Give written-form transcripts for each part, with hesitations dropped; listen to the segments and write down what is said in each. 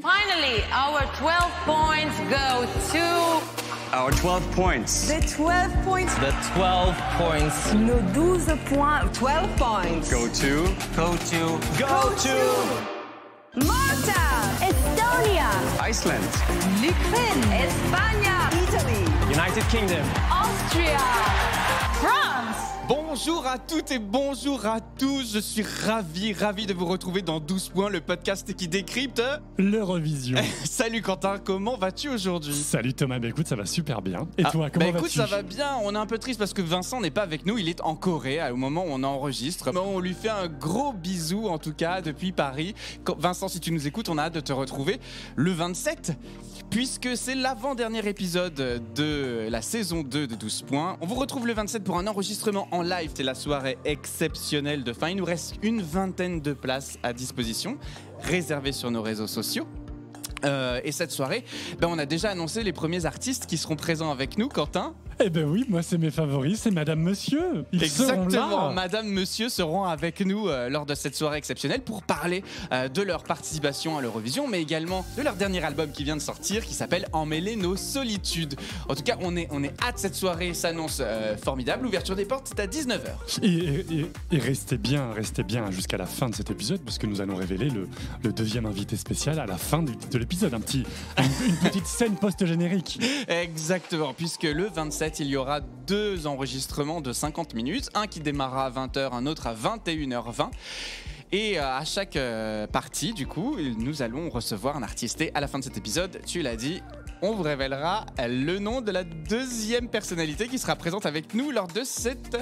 Finally, our 12 points go to... Our 12 points. The 12 points. The 12 points. Nos 12 points. 12 points. Go to. Malta. Estonia, Iceland. L'Ukraine. Espagne, Italy. United Kingdom. Austria, France. Bonjour à toutes et bonjour à tous, je suis ravi de vous retrouver dans 12 points, le podcast qui décrypte l'Eurovision. Salut Quentin, comment vas-tu aujourd'hui? Salut Thomas, écoute, ça va super bien. Et toi, comment vas-tu? Écoute, ça va bien, on est un peu triste parce que Vincent n'est pas avec nous, il est en Corée au moment où on enregistre. On lui fait un gros bisou en tout cas depuis Paris. Vincent, si tu nous écoutes, on a hâte de te retrouver le 27. Puisque c'est l'avant-dernier épisode de la saison 2 de 12 points. On vous retrouve le 27 pour un enregistrement en live. C'est la soirée exceptionnelle de fin. Il nous reste une vingtaine de places à disposition, réservées sur nos réseaux sociaux. Et cette soirée, on a déjà annoncé les premiers artistes qui seront présents avec nous, Quentin. Eh ben oui, moi c'est mes favoris, c'est Madame Monsieur. Ils Exactement, seront là. Madame Monsieur seront avec nous lors de cette soirée exceptionnelle pour parler de leur participation à l'Eurovision, mais également de leur dernier album qui vient de sortir, qui s'appelle Emmêler nos solitudes. En tout cas, on est hâte, cette soirée s'annonce formidable. L'ouverture des portes, c'est à 19h. Et restez bien jusqu'à la fin de cet épisode, parce que nous allons révéler le deuxième invité spécial à la fin de l'épisode. Une petite scène post-générique. Exactement, puisque le 27, il y aura 2 enregistrements de 50 minutes, un qui démarrera à 20h, un autre à 21h20. Et à chaque partie, du coup, nous allons recevoir un artiste. Et à la fin de cet épisode, tu l'as dit, on vous révélera le nom de la deuxième personnalité qui sera présente avec nous lors de cette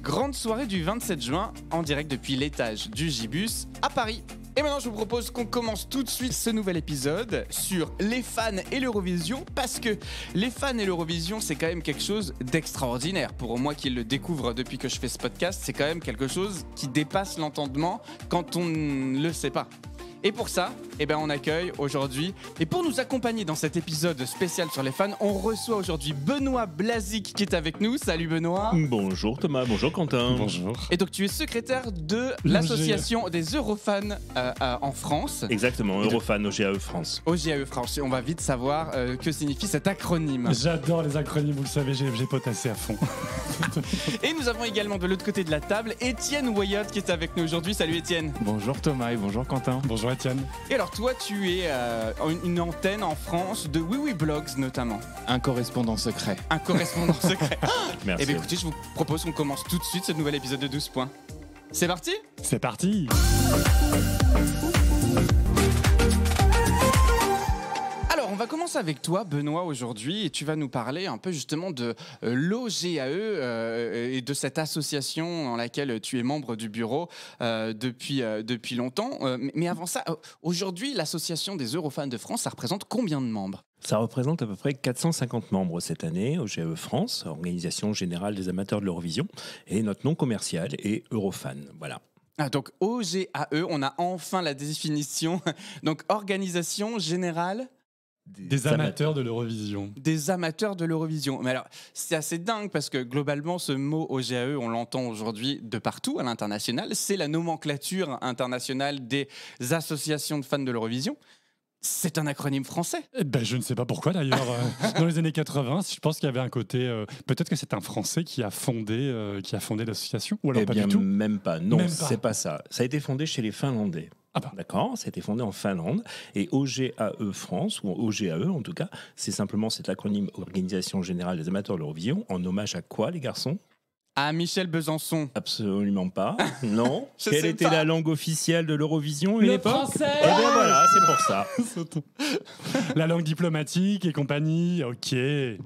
grande soirée du 27 juin, en direct depuis l'étage du Gibus à Paris. Et maintenant, je vous propose qu'on commence tout de suite ce nouvel épisode sur les fans et l'Eurovision, parce que les fans et l'Eurovision, c'est quand même quelque chose d'extraordinaire. Pour moi qui le découvre depuis que je fais ce podcast, c'est quand même quelque chose qui dépasse l'entendement quand on ne le sait pas. Et pour ça, on accueille aujourd'hui, et pour nous accompagner dans cet épisode spécial sur les fans, on reçoit aujourd'hui Benoît Blazic qui est avec nous. Salut Benoît. Bonjour Thomas, bonjour Quentin. Bonjour. Et donc tu es secrétaire de l'association des Eurofans en France. Exactement, Eurofan, OGAE France. OGAE France, on va vite savoir que signifie cet acronyme. J'adore les acronymes, vous le savez, j'ai potassé à fond. Et nous avons également de l'autre côté de la table Étienne Wyatt qui est avec nous aujourd'hui. Salut Étienne. Bonjour Thomas et bonjour Quentin. Bonjour Étienne. Et alors toi tu es une antenne en France de Oui Oui Blogs notamment. Un correspondant secret. Un correspondant secret. Merci. Et bien écoutez, je vous propose qu'on commence tout de suite ce nouvel épisode de 12 points. C'est parti ? C'est parti. Alors, on va commencer avec toi, Benoît, aujourd'hui, et tu vas nous parler un peu justement de l'OGAE et de cette association dans laquelle tu es membre du bureau depuis longtemps. Mais avant ça, aujourd'hui, l'association des Eurofans de France, ça représente combien de membres ? Ça représente à peu près 450 membres cette année, OGAE France, Organisation Générale des Amateurs de l'Eurovision, et notre nom commercial est Eurofan, voilà. Ah, donc OGAE, on a enfin la définition. Donc, Organisation Générale... Des amateurs de l'Eurovision. Des amateurs de l'Eurovision. Mais alors, c'est assez dingue parce que globalement, ce mot OGAE, on l'entend aujourd'hui de partout à l'international. C'est la nomenclature internationale des associations de fans de l'Eurovision. C'est un acronyme français. Je ne sais pas pourquoi d'ailleurs. Dans les années 80, je pense qu'il y avait un côté... peut-être que c'est un Français qui a fondé l'association. Ou alors pas du tout. Même pas. Non, c'est pas ça. Ça a été fondé chez les Finlandais. Ah bah. D'accord, ça a été fondé en Finlande. Et OGAE France, ou OGAE en tout cas, c'est simplement cet acronyme Organisation Générale des Amateurs de l'Eurovision, en hommage à quoi, les garçons ? À Michel Besançon. Absolument pas. Non. Je Quelle sais était pas. la langue officielle de l'Eurovision à une Le époque ? français. Eh bien voilà, c'est pour ça. La langue diplomatique et compagnie, ok. Et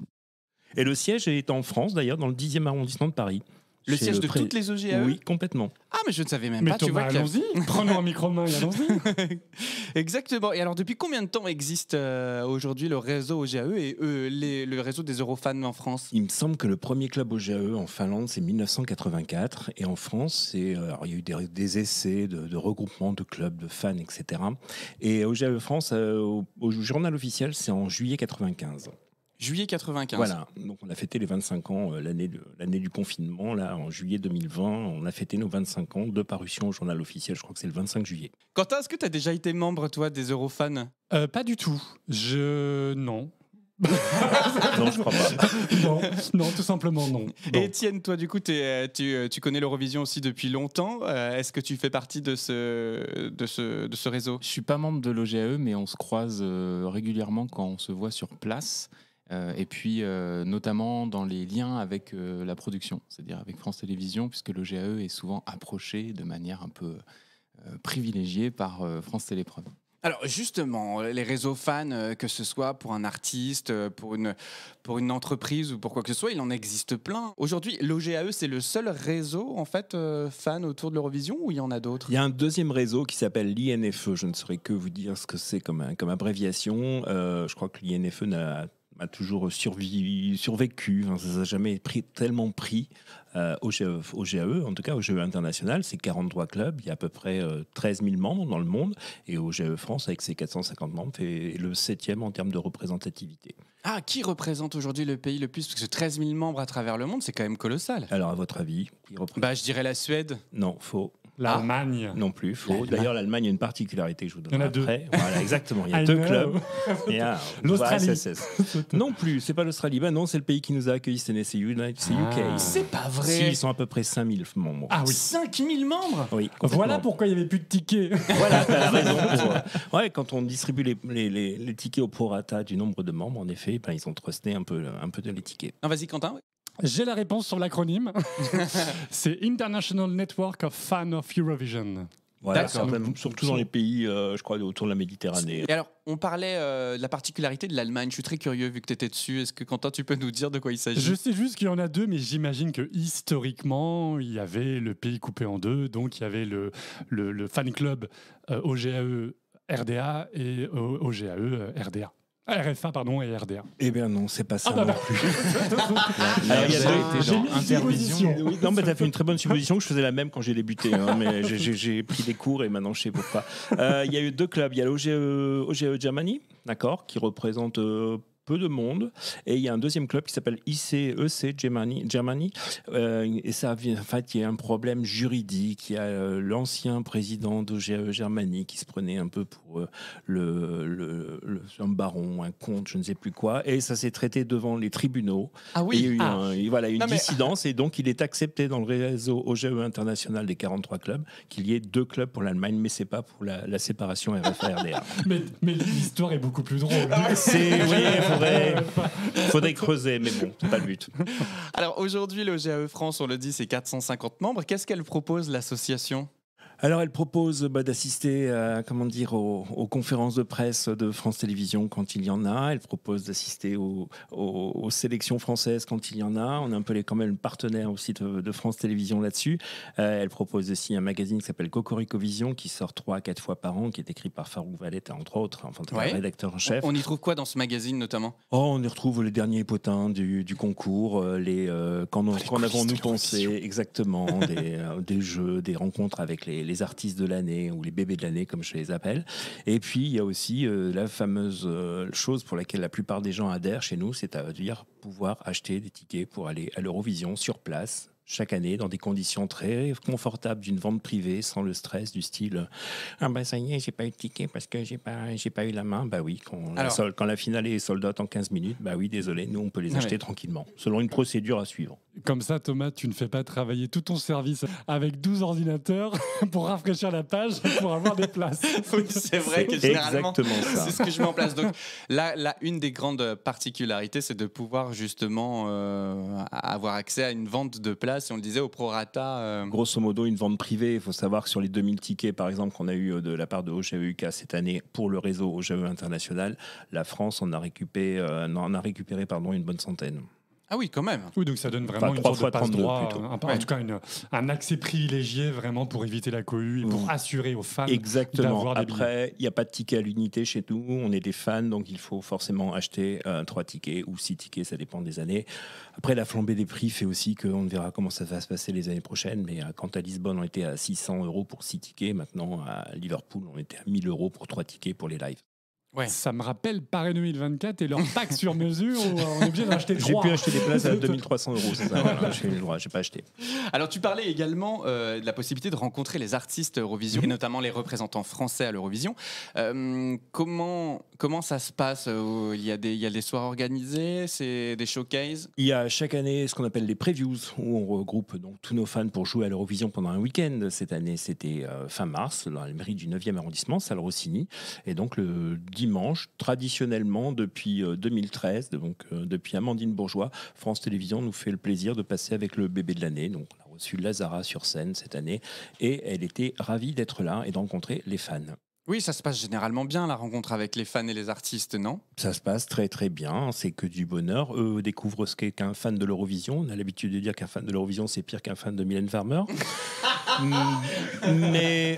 le siège est en France, d'ailleurs, dans le 10e arrondissement de Paris. Le Chez siège de toutes les OGAE ? Oui, complètement. Ah, mais je ne savais même Mais pas. Thomas, tu vois allons-y. Prenons un micro-main et allons-y. Exactement. Et alors, depuis combien de temps existe aujourd'hui le réseau OGAE et le réseau des Eurofans en France ? Il me semble que le premier club OGAE en Finlande, c'est 1984. Et en France, il y a eu des essais de regroupement de clubs, de fans, etc. Et OGAE France, au journal officiel, c'est en juillet 95. Juillet 95. Voilà, donc on a fêté les 25 ans, l'année du confinement, là, en juillet 2020. On a fêté nos 25 ans de parution au journal officiel, je crois que c'est le 25 juillet. Quentin, est-ce que tu as déjà été membre, toi, des Eurofans? Pas du tout. Non. Non, je crois pas. non, tout simplement non. Et Étienne, toi, du coup, tu connais l'Eurovision aussi depuis longtemps. Est-ce que tu fais partie de ce réseau? Je suis pas membre de l'OGAE, mais on se croise régulièrement quand on se voit sur place. Et puis, notamment dans les liens avec la production, c'est-à-dire avec France Télévisions, puisque l'OGAE est souvent approché de manière un peu privilégiée par France Télépreuve. Alors justement, les réseaux fans, que ce soit pour un artiste, pour une entreprise ou pour quoi que ce soit, il en existe plein. Aujourd'hui, l'OGAE, c'est le seul réseau en fait fan autour de l'Eurovision ou il y en a d'autres? Il y a un deuxième réseau qui s'appelle l'INFE. Je ne saurais que vous dire ce que c'est comme abréviation. Je crois que l'INFE a toujours survécu. Enfin, ça n'a jamais tellement pris. OGAE, en tout cas OGAE international, c'est 43 clubs, il y a à peu près 13 000 membres dans le monde, et OGAE France, avec ses 450 membres, fait le 7e en termes de représentativité. Ah, qui représente aujourd'hui le pays le plus? Parce que 13 000 membres à travers le monde, c'est quand même colossal. Alors, à votre avis, qui représente? Je dirais la Suède. Non, faux. L'Allemagne. Non plus, faux. D'ailleurs, l'Allemagne a une particularité que je vous donne Il y en a après. Voilà, exactement. Il y a I deux know. clubs. Il y a L'Australie. Non plus, c'est pas l'Australie. Non, c'est le pays qui nous a accueillis, c'est UK. C'est pas vrai. Si, ils sont à peu près 5 000 membres. Ah oui. 5 000 membres? Oui, Voilà complètement. pourquoi il n'y avait plus de tickets. Voilà, t'as la raison. Ouais, quand on distribue les tickets au prorata du nombre de membres, en effet, ils ont trusté un peu de les tickets. Non, vas-y Quentin. J'ai la réponse sur l'acronyme. C'est International Network of Fans of Eurovision. Voilà, D'accord. surtout dans les pays, je crois, autour de la Méditerranée. Et alors, on parlait de la particularité de l'Allemagne. Je suis très curieux vu que tu étais dessus. Est-ce que Quentin, tu peux nous dire de quoi il s'agit? Je sais juste qu'il y en a deux, mais j'imagine que historiquement, il y avait le pays coupé en deux. Donc, il y avait le fan club OGAE RDA et OGAE RDA. RFA, pardon, et RDA. Eh bien non, c'est pas ça bah non non. plus. Alors, il y a deux- J'ai mis une supposition. Oui, non, mais t'as fait une très bonne supposition. Je faisais la même quand j'ai débuté, hein, mais j'ai pris des cours et maintenant je sais pourquoi. Il y a eu deux clubs. Il y a l'OGAE Germany, d'accord, qui représente peu de monde, et il y a un deuxième club qui s'appelle EC Germany, et ça vient, en fait, il y a un problème juridique. Il y a l'ancien président d'OGAE Germany qui se prenait un peu pour un baron, un comte, je ne sais plus quoi, et ça s'est traité devant les tribunaux. Ah oui. Et il y a eu une Non, mais- dissidence, et donc il est accepté dans le réseau OGAE international des 43 clubs qu'il y ait deux clubs pour l'Allemagne, mais c'est pas pour la séparation RFA-RDA. Mais l'histoire est beaucoup plus drôle. Faudrait creuser, mais bon, c'est pas le but. Alors aujourd'hui, l'OGAE France, on le dit, c'est 450 membres. Qu'est-ce qu'elle propose, l'association? Alors, elle propose d'assister aux conférences de presse de France Télévisions quand il y en a. Elle propose d'assister aux sélections françaises quand il y en a. On est un peu quand même partenaire aussi de France Télévisions là-dessus. Elle propose aussi un magazine qui s'appelle Cocorico Vision, qui sort 3 à 4 fois par an, qui est écrit par Farouk Valletta, entre autres, enfin, Ouais. rédacteur en chef. On y trouve quoi dans ce magazine notamment? On y retrouve les derniers potins du concours, qu'en avons-nous pensé, exactement, des jeux, des rencontres avec les artistes de l'année ou les bébés de l'année, comme je les appelle. Et puis, il y a aussi la fameuse chose pour laquelle la plupart des gens adhèrent chez nous, c'est-à-dire pouvoir acheter des tickets pour aller à l'Eurovision sur place, chaque année, dans des conditions très confortables d'une vente privée, sans le stress du style « Ah ben ça y est, j'ai pas eu de ticket parce que j'ai pas eu la main. » Bah oui, quand la finale est sold out en 15 minutes, bah oui, désolé, nous on peut les acheter tranquillement, selon une procédure à suivre. Comme ça, Thomas, tu ne fais pas travailler tout ton service avec 12 ordinateurs pour rafraîchir la page pour avoir des places. Oui, c'est vrai que C'est généralement, exactement ça. c'est ce que je mets en place. Donc là, une des grandes particularités, c'est de pouvoir justement avoir accès à une vente de places, si on le disait, au prorata. Grosso modo, une vente privée. Il faut savoir que sur les 2000 tickets, par exemple, qu'on a eu de la part de OGAE UK cette année pour le réseau OGAE international, la France en a récupéré une bonne centaine. Ah oui, quand même. Oui, donc ça donne vraiment Enfin, une 3 sorte de fois 32 passe-droit, plutôt. en tout cas un accès privilégié vraiment pour éviter la cohue et pour assurer aux fans Exactement. d'avoir des billets. Après, il n'y a pas de ticket à l'unité chez nous. On est des fans, donc il faut forcément acheter 3 tickets ou 6 tickets, ça dépend des années. Après, la flambée des prix fait aussi qu'on verra comment ça va se passer les années prochaines. Mais quand à Lisbonne, on était à 600 € pour 6 tickets. Maintenant, à Liverpool, on était à 1000 € pour 3 tickets pour les lives. Ouais. Ça me rappelle Paris 2024 et leur pack sur mesure où on est obligé d'en acheter 3. J'ai pu acheter des places à 2300 €, c'est ça. Voilà, j'ai eu le droit, j'ai pas acheté. Alors tu parlais également de la possibilité de rencontrer les artistes Eurovision et notamment les représentants français à l'Eurovision. Comment ça se passe? Il y a des soirées organisées, c'est des showcases? Il y a chaque année ce qu'on appelle les previews, où on regroupe donc tous nos fans pour jouer à l'Eurovision pendant un week-end. Cette année, c'était fin mars, dans la mairie du 9e arrondissement, salle Rossini. Et donc le dimanche, traditionnellement depuis 2013, donc depuis Amandine Bourgeois, France Télévisions nous fait le plaisir de passer avec le bébé de l'année. Donc on a reçu Lazara sur scène cette année et elle était ravie d'être là et de rencontrer les fans. Oui, ça se passe généralement bien, la rencontre avec les fans et les artistes, non? Ça se passe très très bien, c'est que du bonheur. Eux découvrent ce qu'est qu'un fan de l'Eurovision. On a l'habitude de dire qu'un fan de l'Eurovision, c'est pire qu'un fan de Mylène Farmer. Mais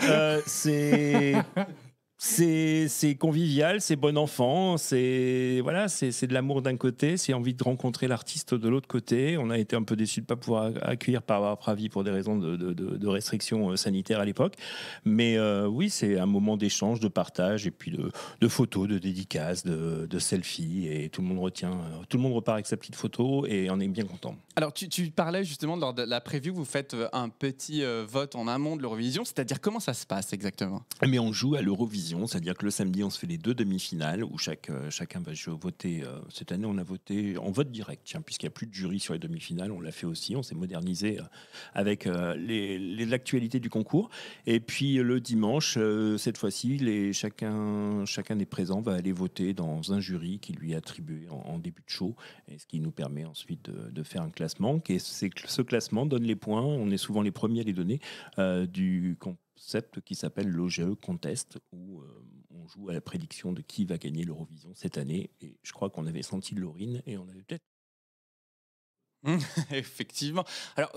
c'est convivial, c'est bon enfant, c'est de l'amour d'un côté, c'est envie de rencontrer l'artiste de l'autre côté. On a été un peu déçus de ne pas pouvoir accueillir par Pravi pour des raisons de restrictions sanitaires à l'époque. Mais oui, c'est un moment d'échange, de partage et puis de photos, de dédicaces, de selfies. Et tout le monde repart avec sa petite photo et on est bien content. Alors tu parlais justement lors de la preview, vous faites un petit vote en amont de l'Eurovision, c'est-à-dire comment ça se passe exactement? Mais on joue à l'Eurovision. C'est-à-dire que le samedi, on se fait les 2 demi-finales où chacun va voter. Cette année, on a voté en vote direct, puisqu'il n'y a plus de jury sur les demi-finales. On l'a fait aussi, on s'est modernisé avec l'actualité du concours. Et puis le dimanche, cette fois-ci, chacun des présents va aller voter dans un jury qui lui est attribué en début de show, et ce qui nous permet ensuite de faire un classement. Et ce classement donne les points, on est souvent les premiers à les donner, du concept qui s'appelle l'OGE Contest, où on joue à la prédiction de qui va gagner l'Eurovision cette année. Et je crois qu'on avait senti Laurine et on avait peut-être... Effectivement. Alors,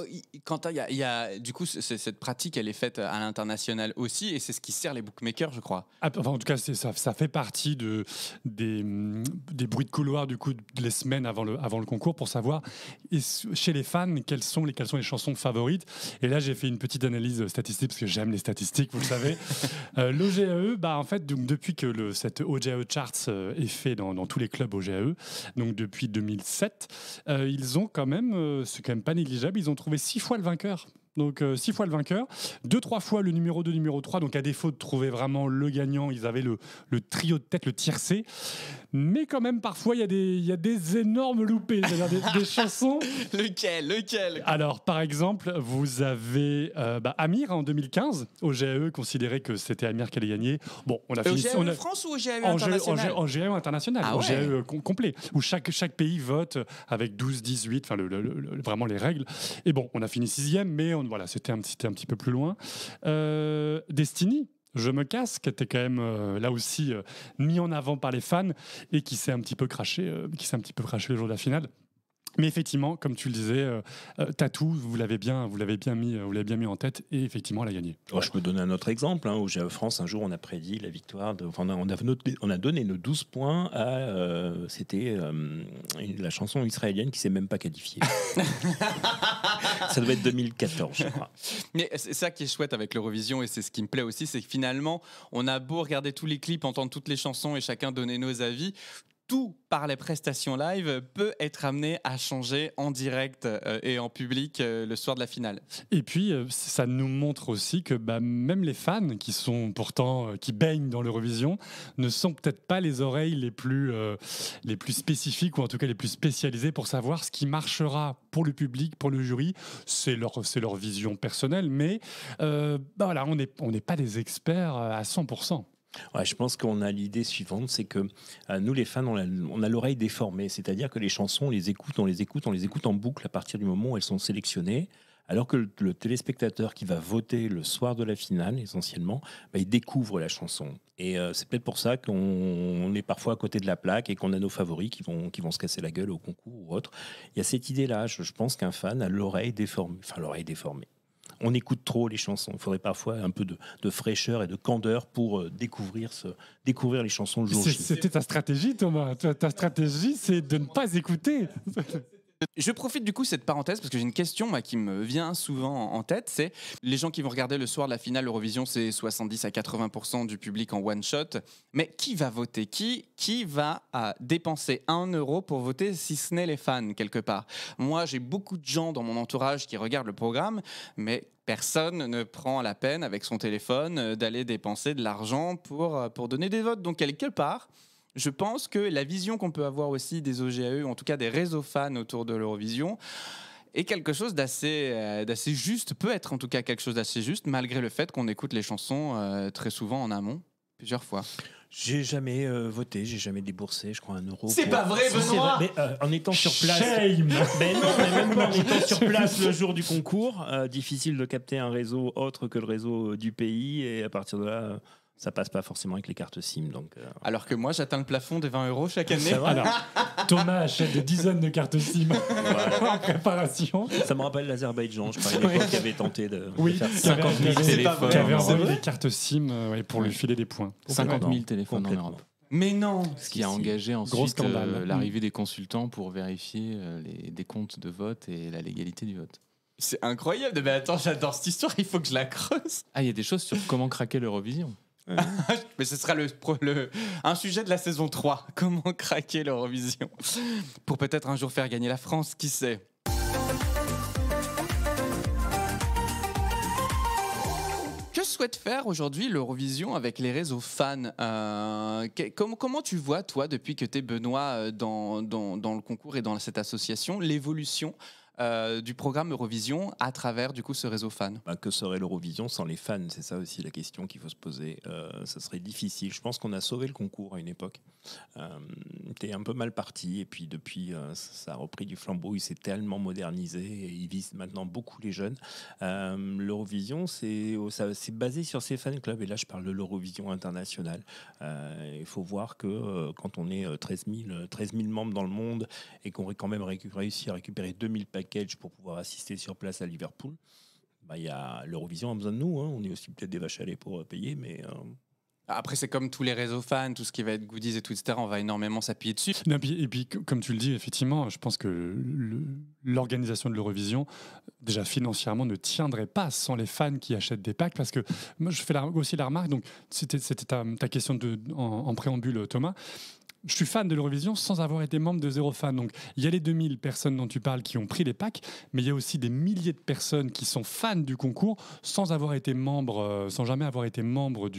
Quentin, il y a du coup cette pratique, elle est faite à l'international aussi, et c'est ce qui sert les bookmakers, je crois. Enfin, en tout cas, ça fait partie des bruits de couloir du coup les semaines avant le concours pour savoir chez les fans quelles sont les chansons favorites. Et là, j'ai fait une petite analyse statistique parce que j'aime les statistiques, vous le savez. L'OGAE, en fait, donc, depuis que cette OGAE Charts est fait dans tous les clubs OGAE, donc depuis 2007, ils ont quand même, c'est quand même pas négligeable, ils ont trouvé 6 fois le vainqueur. Donc 6 fois le vainqueur, 2-3 fois le numéro 2, numéro 3. Donc à défaut de trouver vraiment le gagnant, ils avaient le trio de tête, le tiercé. Mais quand même, parfois, il y a des énormes loupés, c'est-à-dire des chansons. Lequel? Alors, par exemple, vous avez Amir en 2015. OGAE considérait que c'était Amir qui allait gagner. Bon, on a fini. OGAE France ou OGAE international? OGAE international, ah ouais. OGAE complet, où chaque pays vote avec 12, 18, enfin vraiment les règles. Et bon, on a fini 6e, mais voilà, c'était un petit peu plus loin. Destiny, Je me casse, qui était quand même là aussi mis en avant par les fans et qui s'est un petit peu craché, le jour de la finale. Mais effectivement, comme tu le disais, Tatou, vous l'avez bien mis en tête, et effectivement, elle a gagné. Oh, je peux donner un autre exemple. Au GA France, un jour, on a prédit la victoire. On a donné nos 12 points à. C'était la chanson israélienne qui ne s'est même pas qualifiée. Ça doit être 2014, je crois. Mais c'est ça qui est chouette avec l'Eurovision, et c'est ce qui me plaît aussi, c'est que finalement, on a beau regarder tous les clips, entendre toutes les chansons et chacun donner nos avis. Tout par les prestations live peut être amené à changer en direct et en public le soir de la finale. Et puis ça nous montre aussi que même les fans qui sont pourtant qui baignent dans l'Eurovision ne sont peut-être pas les oreilles les plus spécifiques, ou en tout cas les plus spécialisées pour savoir ce qui marchera pour le public, pour le jury. C'est leur vision personnelle, mais voilà, on n'est pas des experts à 100%. Ouais, je pense qu'on a l'idée suivante, c'est que nous les fans, on a l'oreille déformée, c'est-à-dire que les chansons, on les écoute en boucle à partir du moment où elles sont sélectionnées, alors que le téléspectateur qui va voter le soir de la finale, essentiellement, il découvre la chanson. Et c'est peut-être pour ça qu'on est parfois à côté de la plaque et qu'on a nos favoris qui vont se casser la gueule au concours ou autre. Il y a cette idée-là, je pense qu'un fan a l'oreille déformée. On écoute trop les chansons. Il faudrait parfois un peu de fraîcheur et de candeur pour découvrir les chansons le jour J. C'était ta stratégie, Thomas. Ta stratégie, c'est de ne pas écouter. Je profite du coup de cette parenthèse parce que j'ai une question moi, qui me vient souvent en tête, c'est les gens qui vont regarder le soir de la finale Eurovision, c'est 70 à 80% du public en one shot, mais qui va voter, qui va dépenser 1 euro pour voter si ce n'est les fans quelque part. Moi j'ai beaucoup de gens dans mon entourage qui regardent le programme, mais personne ne prend la peine avec son téléphone d'aller dépenser de l'argent pour donner des votes, donc quelque part je pense que la vision qu'on peut avoir aussi des OGAE, en tout cas des réseaux fans autour de l'Eurovision, est quelque chose d'assez juste, peut être en tout cas quelque chose d'assez juste, malgré le fait qu'on écoute les chansons très souvent en amont, plusieurs fois. J'ai jamais voté, j'ai jamais déboursé, je crois, 1 euro. C'est pas vrai, Benoît. Mais en étant sur place. Shame. Mais non, mais même en étant sur place le jour du concours, difficile de capter un réseau autre que le réseau du pays, et à partir de là. Ça passe pas forcément avec les cartes SIM. Donc, Alors que moi, j'atteins le plafond des 20 euros chaque année. Alors, Thomas achète des dizaines de cartes SIM en préparation. Ça me rappelle l'Azerbaïdjan, je crois, à l'époque, qui avait tenté de faire 50 000 téléphones. Qui avait envoyé des cartes SIM pour lui filer des points. 50 000 téléphones en Europe. Mais non. Ce qui a engagé Gros ensuite scandale. l'arrivée des consultants pour vérifier les décomptes de vote et la légalité du vote. C'est incroyable. Mais attends, j'adore cette histoire, il faut que je la creuse. Ah, il y a des choses sur comment craquer l'Eurovision. Mais ce sera un sujet de la saison 3. Comment craquer l'Eurovision pour peut-être un jour faire gagner la France, qui sait. Que souhaite faire aujourd'hui l'Eurovision avec les réseaux fans comment tu vois, toi, depuis que tu es Benoît dans le concours et dans cette association, l'évolution du programme Eurovision à travers du coup ce réseau fan? Que serait l'Eurovision sans les fans? C'est ça aussi la question qu'il faut se poser. Ça serait difficile. Je pense qu'on a sauvé le concours à une époque. T'es un peu mal parti, et puis depuis ça a repris du flambeau. Il s'est tellement modernisé et il vise maintenant beaucoup les jeunes. L'Eurovision, c'est basé sur ces fan clubs, et là je parle de l'Eurovision internationale. Il faut voir que quand on est 13 000 membres dans le monde et qu'on aurait quand même réussi à récupérer 2000 packages pour pouvoir assister sur place à Liverpool, l'Eurovision a besoin de nous. On est aussi peut-être des vaches à lait pour payer, mais... Après, c'est comme tous les réseaux fans, tout ce qui va être goodies et tout, etc. On va énormément s'appuyer dessus. Non, et puis, comme tu le dis, effectivement, je pense que l'organisation de l'Eurovision, déjà financièrement, ne tiendrait pas sans les fans qui achètent des packs. Parce que moi, je fais aussi la remarque, donc c'était ta question en préambule, Thomas. Je suis fan de l'Eurovision sans avoir été membre de Zéro Fan. Donc, il y a les 2000 personnes dont tu parles qui ont pris les packs, mais il y a aussi des milliers de personnes qui sont fans du concours sans jamais avoir été membre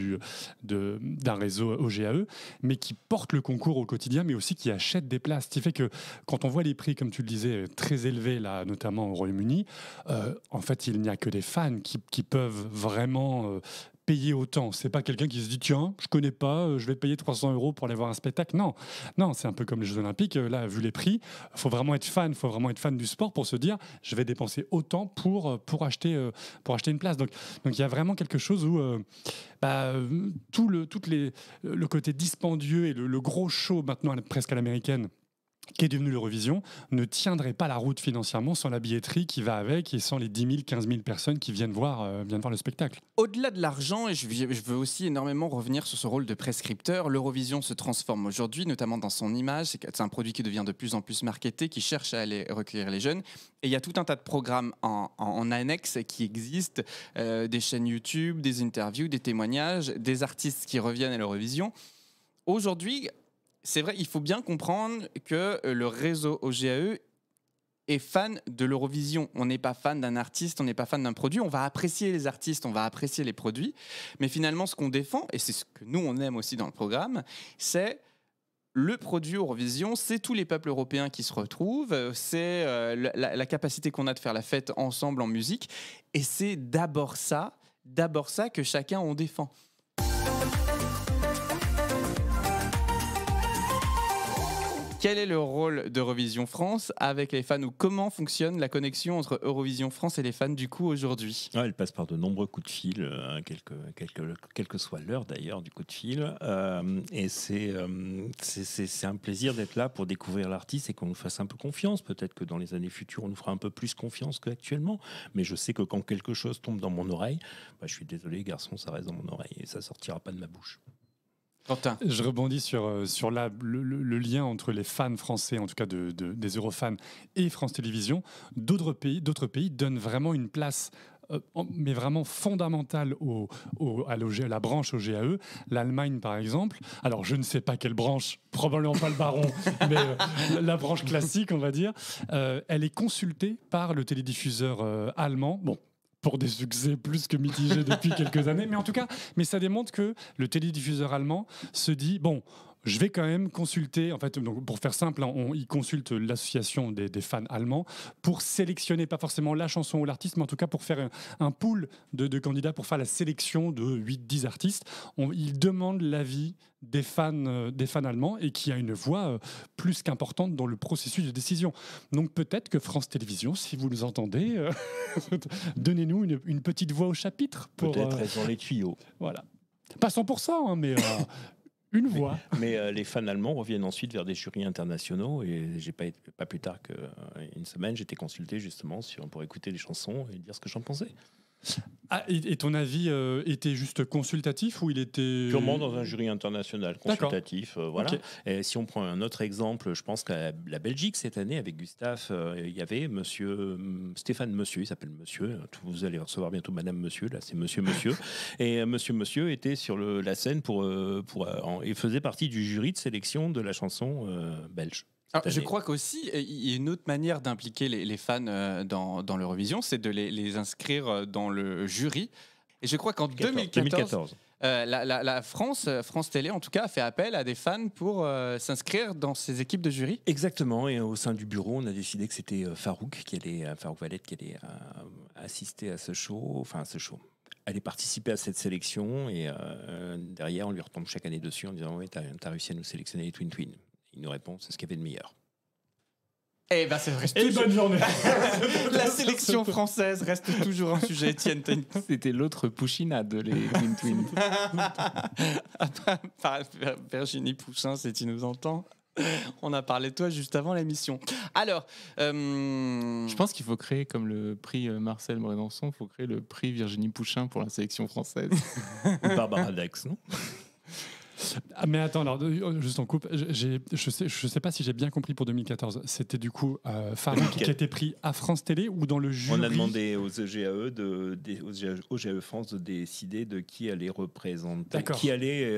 d'un réseau OGAE, mais qui portent le concours au quotidien, mais aussi qui achètent des places. Ce qui fait que quand on voit les prix, comme tu le disais, très élevés, là, notamment au Royaume-Uni, en fait, il n'y a que des fans qui peuvent vraiment... payer autant. C'est pas quelqu'un qui se dit tiens, je connais pas, je vais payer 300 euros pour aller voir un spectacle. Non, c'est un peu comme les Jeux Olympiques. Là, vu les prix, faut vraiment être fan du sport pour se dire je vais dépenser autant pour acheter une place. Donc il y a vraiment quelque chose où tout le côté dispendieux et le gros show maintenant presque à l'américaine qui est devenu l'Eurovision, ne tiendrait pas la route financièrement sans la billetterie qui va avec et sans les 10 000, 15 000 personnes qui viennent voir le spectacle. Au-delà de l'argent, et je veux aussi énormément revenir sur ce rôle de prescripteur, l'Eurovision se transforme aujourd'hui, notamment dans son image. C'est un produit qui devient de plus en plus marketé, qui cherche à aller recueillir les jeunes. Et il y a tout un tas de programmes en annexe qui existent, des chaînes YouTube, des interviews, des témoignages, des artistes qui reviennent à l'Eurovision. Aujourd'hui, c'est vrai, il faut bien comprendre que le réseau OGAE est fan de l'Eurovision. On n'est pas fan d'un artiste, on n'est pas fan d'un produit. On va apprécier les artistes, on va apprécier les produits. Mais finalement, ce qu'on défend, et c'est ce que nous, on aime aussi dans le programme, c'est le produit Eurovision, c'est tous les peuples européens qui se retrouvent, c'est la capacité qu'on a de faire la fête ensemble en musique. Et c'est d'abord ça que chacun on défend. Quel est le rôle d'Eurovision France avec les fans, ou comment fonctionne la connexion entre Eurovision France et les fans du coup aujourd'hui? Elle passe par de nombreux coups de fil, quelle que soit l'heure d'ailleurs du coup de fil, et c'est un plaisir d'être là pour découvrir l'artiste et qu'on nous fasse un peu confiance. Peut-être que dans les années futures on nous fera un peu plus confiance qu'actuellement, mais je sais que quand quelque chose tombe dans mon oreille, je suis désolé garçon, ça reste dans mon oreille et ça sortira pas de ma bouche. Quentin. Je rebondis sur le lien entre les fans français, en tout cas des Eurofans, et France Télévisions. D'autres pays donnent vraiment une place mais vraiment fondamentale à la branche OGAE. L'Allemagne, par exemple, alors je ne sais pas quelle branche, probablement pas le baron, mais la branche classique, on va dire, elle est consultée par le télédiffuseur allemand. Bon, pour des succès plus que mitigés depuis quelques années, mais en tout cas, ça démontre que le télédiffuseur allemand se dit, bon, je vais quand même consulter, en fait, donc pour faire simple, il consulte l'association des fans allemands pour sélectionner, pas forcément la chanson ou l'artiste, mais en tout cas pour faire un pool de candidats pour faire la sélection de 8-10 artistes. Il demande l'avis des fans allemands et qui a une voix plus qu'importante dans le processus de décision. Donc peut-être que France Télévisions, si vous nous entendez, donnez-nous une petite voix au chapitre. Peut-être elles ont les tuyaux. Voilà. Pas 100%, hein, mais... une voix. Mais les fans allemands reviennent ensuite vers des jurys internationaux et j'ai pas plus tard qu'une semaine, j'étais consulté justement pour écouter des chansons et dire ce que j'en pensais. Ah, et ton avis était juste consultatif ou il était... Purement dans un jury international, consultatif. Voilà. Okay. Et si on prend un autre exemple, je pense qu'à la Belgique, cette année, avec Gustave, il y avait Stéphane Monsieur, il s'appelle Monsieur, vous allez recevoir bientôt Madame Monsieur, là c'est Monsieur. Et Monsieur était sur la scène il faisait partie du jury de sélection de la chanson belge. Alors, je crois qu'aussi, il y a une autre manière d'impliquer les fans dans l'Eurovision, c'est de les inscrire dans le jury. Et je crois qu'en 2014 la France Télé, en tout cas, a fait appel à des fans pour s'inscrire dans ces équipes de jury. Exactement, et au sein du bureau, on a décidé que c'était Farouk Valette qui allait assister à ce show, aller participer à cette sélection, et derrière, on lui retombe chaque année dessus en disant « Oui, t'as réussi à nous sélectionner les Twin Twin ». Il nous répond, c'est ce qu'il y avait de meilleur. Eh ben, c'est vrai. Et bonne journée. La sélection française reste toujours un sujet. Étienne, c'était l'autre Pouchinade, les Twin Twin. Virginie Pouchin, si tu nous entends. On a parlé de toi juste avant l'émission. Alors, je pense qu'il faut créer, comme le prix Marcel Morédançon, il faut créer le prix Virginie Pouchin pour la sélection française. Ou Barbara Dax, non ? Ah, mais attends, alors, juste en coupe, je sais pas si j'ai bien compris pour 2014. C'était du coup Farouk qui a été pris à France Télé ou dans le jury. On a demandé aux OGAE France de décider de qui allait représenter, qui allait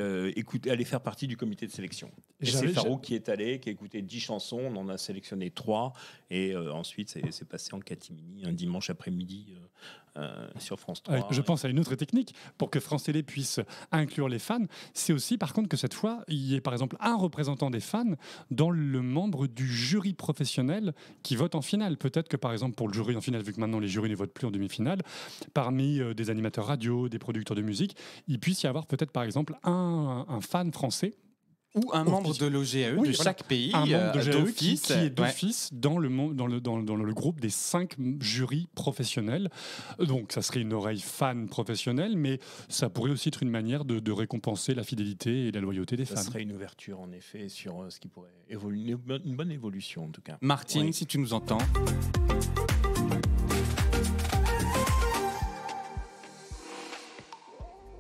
aller faire partie du comité de sélection. Et c'est Farouk qui est allé, qui a écouté 10 chansons, on en a sélectionné 3, et ensuite c'est passé en catimini un dimanche après-midi sur France 3. Ouais, je pense à une autre technique pour que France Télé puisse inclure les fans. C'est aussi, par contre, que cette fois, il y ait par exemple un représentant des fans dans le membre du jury professionnel qui vote en finale. Peut-être que par exemple pour le jury en finale, vu que maintenant les jurys ne votent plus en demi-finale, parmi des animateurs radio, des producteurs de musique, il puisse y avoir peut-être par exemple un fan français ou un membre de l'OGAE de chaque pays, un membre de l'OGAE d'office, qui est d'office dans le groupe des 5 jurys professionnels. Donc ça serait une oreille fan professionnelle, mais ça pourrait aussi être une manière de récompenser la fidélité et la loyauté des fans. Ça serait une ouverture en effet sur ce qui pourrait évoluer, une bonne évolution en tout cas. Martine, si tu nous entends.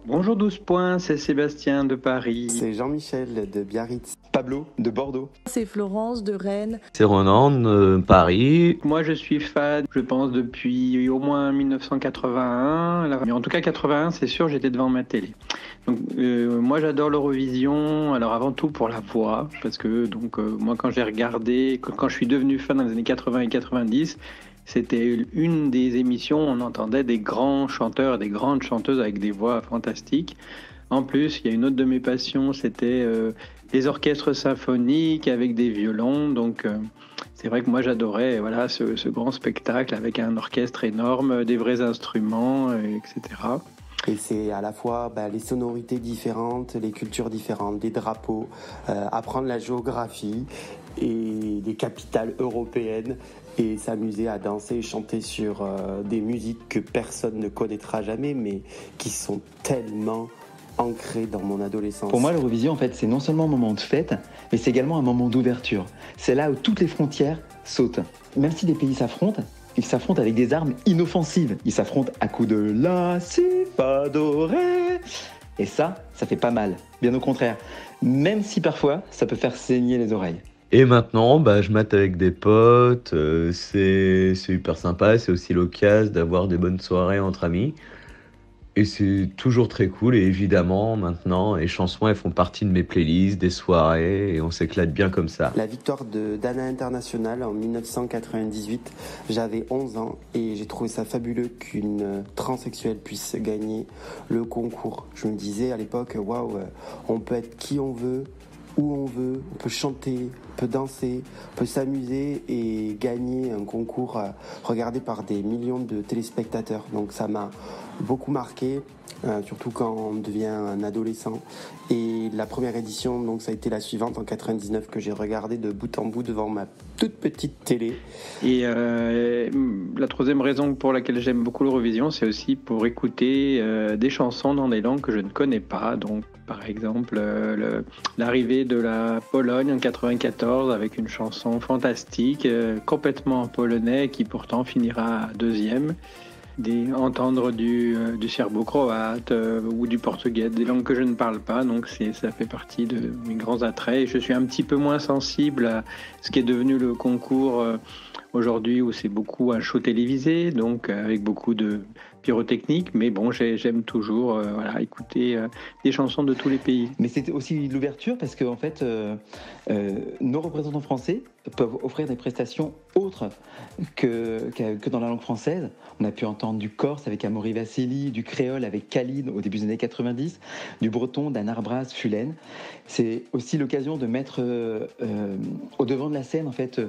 Bonjour 12 points, c'est Sébastien de Paris. C'est Jean-Michel de Biarritz. Pablo de Bordeaux. C'est Florence de Rennes. C'est Ronan de Paris. Moi je suis fan, je pense depuis au moins 1981. Mais en tout cas 81, c'est sûr, j'étais devant ma télé. Donc moi j'adore l'Eurovision, alors avant tout pour la voix, parce que moi quand j'ai regardé, quand je suis devenu fan dans les années 80 et 90, c'était une des émissions où on entendait des grands chanteurs et des grandes chanteuses avec des voix fantastiques. En plus, il y a une autre de mes passions, c'était les orchestres symphoniques avec des violons. Donc c'est vrai que moi j'adorais ce grand spectacle avec un orchestre énorme, des vrais instruments, etc. Et c'est à la fois les sonorités différentes, les cultures différentes, des drapeaux, apprendre la géographie et des capitales européennes et s'amuser à danser et chanter sur des musiques que personne ne connaîtra jamais, mais qui sont tellement ancrées dans mon adolescence. Pour moi, l'Eurovision, en fait, c'est non seulement un moment de fête, mais c'est également un moment d'ouverture. C'est là où toutes les frontières sautent. Même si des pays s'affrontent, ils s'affrontent avec des armes inoffensives. Ils s'affrontent à coups de la, si, fa, do, ré. Et ça fait pas mal. Bien au contraire. Même si parfois, ça peut faire saigner les oreilles. Et maintenant, je mate avec des potes, c'est hyper sympa, c'est aussi l'occasion d'avoir des bonnes soirées entre amis. Et c'est toujours très cool, et évidemment, maintenant, les chansons, elles font partie de mes playlists, des soirées, et on s'éclate bien comme ça. La victoire d'Anna International en 1998, j'avais 11 ans et j'ai trouvé ça fabuleux qu'une transsexuelle puisse gagner le concours. Je me disais à l'époque, waouh, on peut être qui on veut, où on veut, on peut chanter, on peut danser, on peut s'amuser et gagner un concours regardé par des millions de téléspectateurs. Donc ça m'a beaucoup marqué, surtout quand on devient un adolescent. Et la première édition, donc ça a été la suivante en 99 que j'ai regardé de bout en bout devant ma toute petite télé. Et la troisième raison pour laquelle j'aime beaucoup l'Eurovision, c'est aussi pour écouter des chansons dans des langues que je ne connais pas. Donc par exemple l'arrivée de la Pologne en 94 avec une chanson fantastique, complètement en polonais, qui pourtant finira deuxième. Entendre du serbo-croate ou du portugais, des langues que je ne parle pas, donc ça fait partie de mes grands attraits. Et je suis un petit peu moins sensible à ce qui est devenu le concours aujourd'hui, où c'est beaucoup un show télévisé, donc avec beaucoup de pyrotechnique, mais bon, j'aime toujours écouter des chansons de tous les pays. Mais c'est aussi l'ouverture, parce que en fait, nos représentants français peuvent offrir des prestations autres que dans la langue française. On a pu entendre du corse avec Amaury Vassili, du créole avec Khalid au début des années 90, du breton d'Anna Arbraz Fulen. C'est aussi l'occasion de mettre au devant de la scène en fait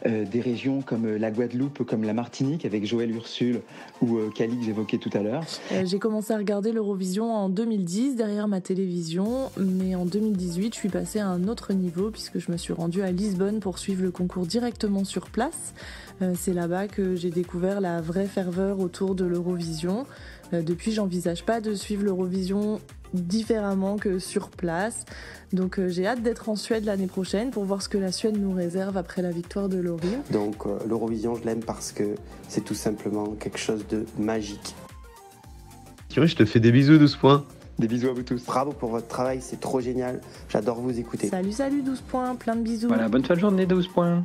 des régions comme la Guadeloupe, comme la Martinique avec Joël Ursule ou Khalid que j'évoquais tout à l'heure. J'ai commencé à regarder l'Eurovision en 2010 derrière ma télévision, mais en 2018 je suis passée à un autre niveau puisque je me suis rendue à Lisbonne pour suivre le concours directement sur place. C'est là-bas que j'ai découvert la vraie ferveur autour de l'Eurovision. Depuis, j'envisage pas de suivre l'Eurovision différemment que sur place. Donc j'ai hâte d'être en Suède l'année prochaine pour voir ce que la Suède nous réserve après la victoire de Lori. Donc l'Eurovision, je l'aime parce que c'est tout simplement quelque chose de magique. Tiens, je te fais des bisous, 12 points. Des bisous à vous tous. Bravo pour votre travail, c'est trop génial. J'adore vous écouter. Salut 12 points, plein de bisous. Voilà, bonne fin de journée, 12 points.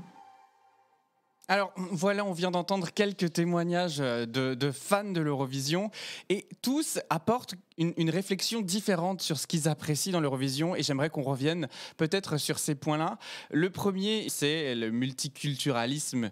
Alors voilà, on vient d'entendre quelques témoignages de fans de l'Eurovision, et tous apportent une réflexion différente sur ce qu'ils apprécient dans l'Eurovision, et j'aimerais qu'on revienne peut-être sur ces points-là. Le premier, c'est le multiculturalisme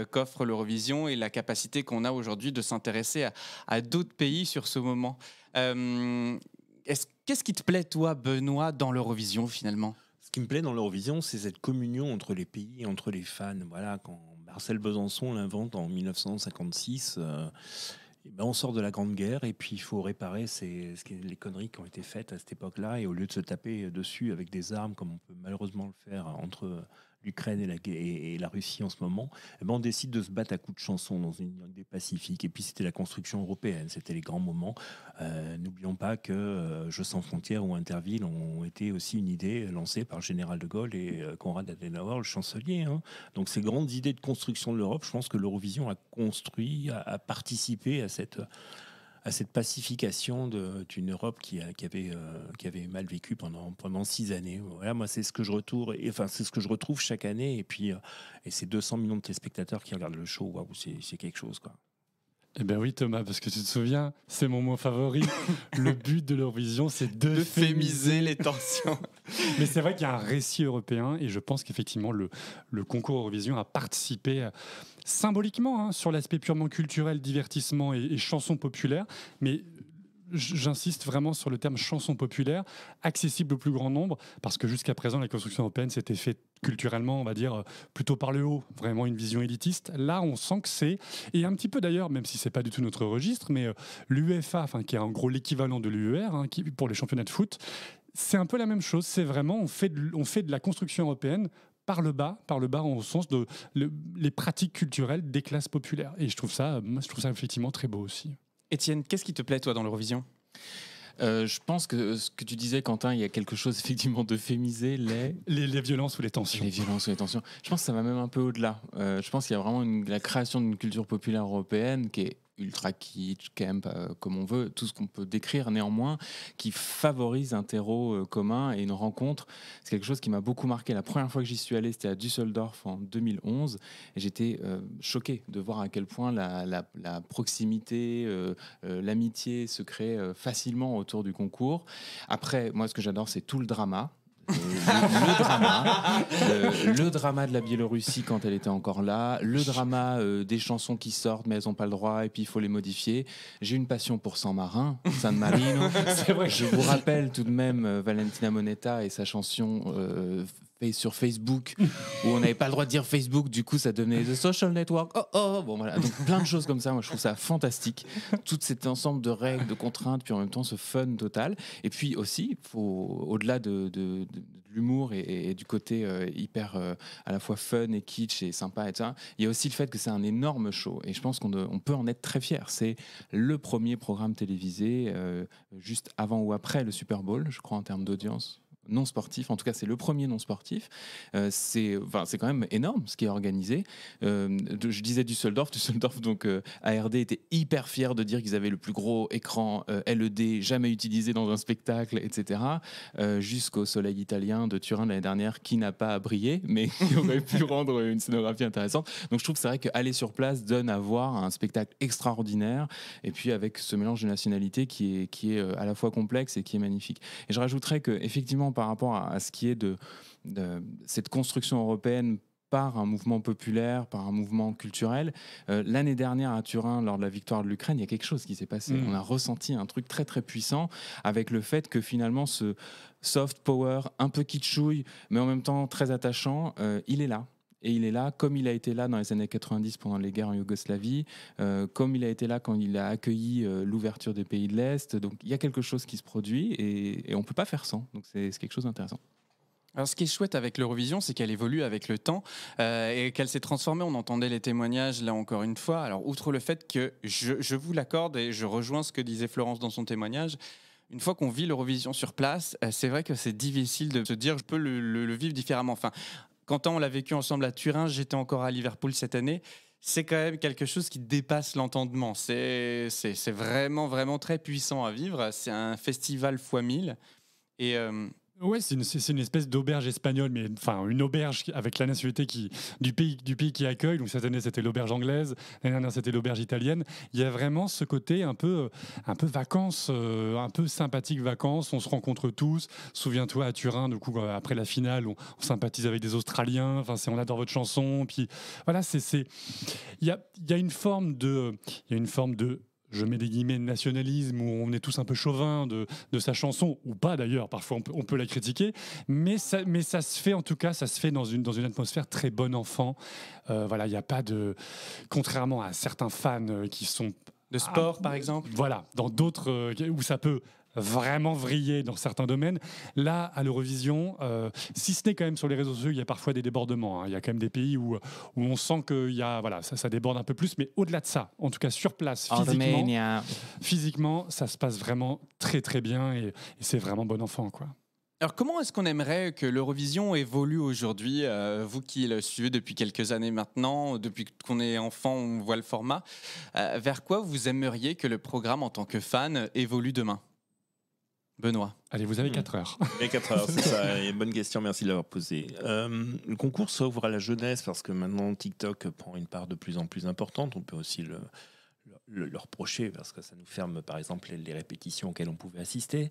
qu'offre l'Eurovision et la capacité qu'on a aujourd'hui de s'intéresser à d'autres pays sur ce moment. Qu'est-ce qui te plaît, toi, Benoît, dans l'Eurovision finalement ? Ce qui me plaît dans l'Eurovision, c'est cette communion entre les pays, entre les fans. Voilà, quand Marcel Besançon l'invente en 1956, on sort de la Grande Guerre et puis il faut réparer les conneries qui ont été faites à cette époque-là. Et au lieu de se taper dessus avec des armes, comme on peut malheureusement le faire entre l'Ukraine et la Russie en ce moment, on décide de se battre à coups de chansons dans une idée pacifique. Et puis c'était la construction européenne, c'était les grands moments. N'oublions pas que Jeux sans frontières ou Interville ont été aussi une idée lancée par le général de Gaulle et Konrad Adenauer, le chancelier. Donc ces grandes idées de construction de l'Europe, je pense que l'Eurovision a construit, a participé à cette pacification d'une Europe qui avait mal vécu pendant 6 années. Voilà, moi, c'est ce que je retrouve chaque année. Et puis, ces 200 millions de téléspectateurs qui regardent le show, waouh, c'est quelque chose, quoi. Eh bien oui, Thomas, parce que tu te souviens, c'est mon mot favori. Le but de l'Eurovision, c'est d'euphémiser les tensions. Mais c'est vrai qu'il y a un récit européen, et je pense qu'effectivement, le concours Eurovision a participé symboliquement sur l'aspect purement culturel, divertissement et chansons populaires. Mais j'insiste vraiment sur le terme chanson populaire, accessible au plus grand nombre, parce que jusqu'à présent, la construction européenne s'était faite culturellement, on va dire, plutôt par le haut, vraiment une vision élitiste. Là, on sent que c'est, et un petit peu d'ailleurs, même si c'est pas du tout notre registre, mais l'UEFA, qui est en gros l'équivalent de l'UER, pour les championnats de foot, c'est un peu la même chose. C'est vraiment, on fait de la construction européenne par le bas au sens de les pratiques culturelles des classes populaires. Et je trouve ça effectivement très beau aussi. Étienne, qu'est-ce qui te plaît, toi, dans l'Eurovision ? Je pense que ce que tu disais, Quentin, il y a quelque chose effectivement d'euphémiser les violences ou les tensions. Les violences ou les tensions. Je pense que ça va même un peu au-delà. Je pense qu'il y a vraiment la création d'une culture populaire européenne qui est ultra kitsch, camp, comme on veut, tout ce qu'on peut décrire, néanmoins, qui favorise un terreau commun et une rencontre. C'est quelque chose qui m'a beaucoup marqué. La première fois que j'y suis allé, c'était à Düsseldorf en 2011, et j'étais choqué de voir à quel point la proximité, l'amitié se crée facilement autour du concours. Après, moi, ce que j'adore, c'est tout le drama. Le drama de la Biélorussie quand elle était encore là, le drama des chansons qui sortent mais elles n'ont pas le droit et puis il faut les modifier. J'ai une passion pour San Marino. C'est vrai. Je vous rappelle tout de même Valentina Monetta et sa chanson sur Facebook où on n'avait pas le droit de dire Facebook, du coup ça devenait The Social Network. Bon voilà, donc plein de choses comme ça. Moi je trouve ça fantastique, tout cet ensemble de règles, de contraintes, puis en même temps ce fun total. Et puis aussi, faut, au-delà de l'humour et du côté hyper à la fois fun et kitsch et sympa et ça, il y a aussi le fait que c'est un énorme show et je pense qu'on peut en être très fier. C'est le premier programme télévisé juste avant ou après le Super Bowl, je crois, en termes d'audience non sportif, en tout cas c'est le premier non sportif. C'est quand même énorme ce qui est organisé. Je disais Düsseldorf, donc ARD était hyper fier de dire qu'ils avaient le plus gros écran LED jamais utilisé dans un spectacle, etc. Jusqu'au Soleil italien de Turin l'année dernière qui n'a pas brillé, mais qui aurait pu rendre une scénographie intéressante. Donc je trouve que c'est vrai qu'aller sur place donne à voir un spectacle extraordinaire, et puis avec ce mélange de nationalités qui est à la fois complexe et qui est magnifique. Et je rajouterais que effectivement par rapport à ce qui est de cette construction européenne par un mouvement populaire, par un mouvement culturel. L'année dernière à Turin, lors de la victoire de l'Ukraine, il y a quelque chose qui s'est passé. On a ressenti un truc très très puissant avec le fait que finalement ce soft power, un peu kitschouille, mais en même temps très attachant, il est là. Et il est là, comme il a été là dans les années 90 pendant les guerres en Yougoslavie, comme il a été là quand il a accueilli l'ouverture des pays de l'Est. Donc il y a quelque chose qui se produit et on ne peut pas faire sans. Donc c'est quelque chose d'intéressant. Alors, ce qui est chouette avec l'Eurovision, c'est qu'elle évolue avec le temps et qu'elle s'est transformée. On entendait les témoignages, là encore une fois. Alors, outre le fait que je vous l'accorde et je rejoins ce que disait Florence dans son témoignage, une fois qu'on vit l'Eurovision sur place, c'est vrai que c'est difficile de se dire je peux le vivre différemment. Enfin, Quentin, on l'a vécu ensemble à Turin, j'étais encore à Liverpool cette année. C'est quand même quelque chose qui dépasse l'entendement. C'est vraiment, vraiment très puissant à vivre. C'est un festival x 1000. Et ouais, c'est une espèce d'auberge espagnole, mais enfin une auberge avec la nationalité du pays qui accueille. Donc cette année c'était l'auberge anglaise, l'année dernière c'était l'auberge italienne. Il y a vraiment ce côté un peu vacances, un peu sympathique vacances. On se rencontre tous. Souviens-toi à Turin, du coup après la finale, on sympathise avec des Australiens. Enfin, on adore votre chanson. Puis voilà, il y a une forme de je mets des guillemets, nationalisme, où on est tous un peu chauvins de sa chanson, ou pas d'ailleurs, parfois on peut la critiquer, mais ça se fait, en tout cas, ça se fait dans une atmosphère très bon enfant. Voilà, il n'y a pas de... Contrairement à certains fans qui sont... De sport, par exemple. Voilà, dans d'autres où ça peut vraiment vriller dans certains domaines. Là, à l'Eurovision, si ce n'est quand même sur les réseaux sociaux, il y a parfois des débordements. Il y a quand même des pays où on sent que ça déborde un peu plus. Mais au-delà de ça, en tout cas sur place, physiquement, ça se passe vraiment très très bien et c'est vraiment bon enfant, quoi. Alors, comment est-ce qu'on aimerait que l'Eurovision évolue aujourd'hui, vous qui le suivez depuis quelques années maintenant, depuis qu'on est enfant, on voit le format. Vers quoi vous aimeriez que le programme, en tant que fan, évolue demain ? Benoît. Allez, vous avez 4 heures. Et 4 heures, c'est ça. Et bonne question, merci de l'avoir posée. Le concours s'ouvre à la jeunesse parce que maintenant TikTok prend une part de plus en plus importante. On peut aussi le reprocher parce que ça nous ferme, par exemple, les répétitions auxquelles on pouvait assister.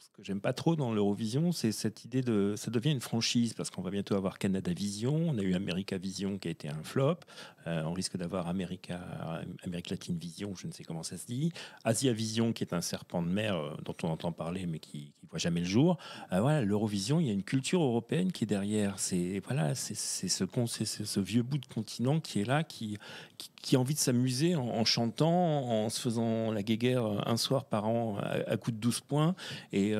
Ce que j'aime pas trop dans l'Eurovision, c'est cette idée ça devient une franchise parce qu'on va bientôt avoir Canada Vision, on a eu America Vision qui a été un flop, on risque d'avoir Amérique Latine Vision, je ne sais comment ça se dit, Asia Vision qui est un serpent de mer dont on entend parler mais qui voit jamais le jour. Voilà, l'Eurovision, il y a une culture européenne qui est derrière, c'est ce vieux bout de continent qui est là, qui a envie de s'amuser en chantant, en se faisant la guéguerre un soir par an à coup de 12 points. Et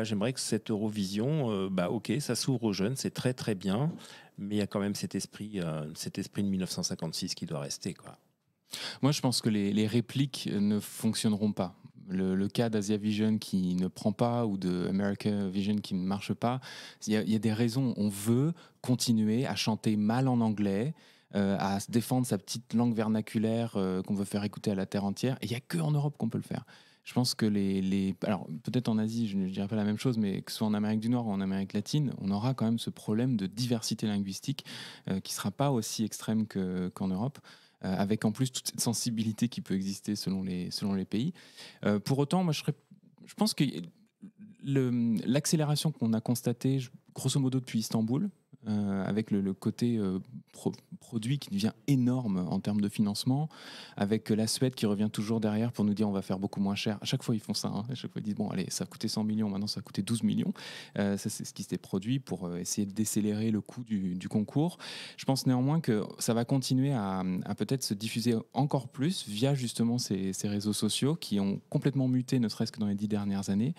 j'aimerais que cette Eurovision, ok, ça s'ouvre aux jeunes, c'est très très bien, mais il y a quand même cet esprit de 1956 qui doit rester, quoi. Moi, je pense que les répliques ne fonctionneront pas. Le cas d'Asia Vision qui ne prend pas ou de America Vision qui ne marche pas, il y a des raisons. On veut continuer à chanter mal en anglais, à se défendre sa petite langue vernaculaire qu'on veut faire écouter à la terre entière. Et il n'y a que en Europe qu'on peut le faire. Je pense que alors peut-être en Asie, je ne dirais pas la même chose, mais que ce soit en Amérique du Nord ou en Amérique latine, on aura quand même ce problème de diversité linguistique qui ne sera pas aussi extrême qu'en Europe. Avec en plus toute cette sensibilité qui peut exister selon les pays. Pour autant, moi, je pense que l'accélération qu'on a constatée, grosso modo, depuis Istanbul, avec le côté produit qui devient énorme en termes de financement, avec la Suède qui revient toujours derrière pour nous dire on va faire beaucoup moins cher. À chaque fois, ils font ça. À chaque fois, ils disent bon, allez, ça a coûté 100 millions, maintenant ça a coûté 12 millions. Ça, c'est ce qui s'est produit pour essayer de décélérer le coût du concours. Je pense néanmoins que ça va continuer à peut-être se diffuser encore plus via justement ces réseaux sociaux qui ont complètement muté, ne serait-ce que dans les 10 dernières années.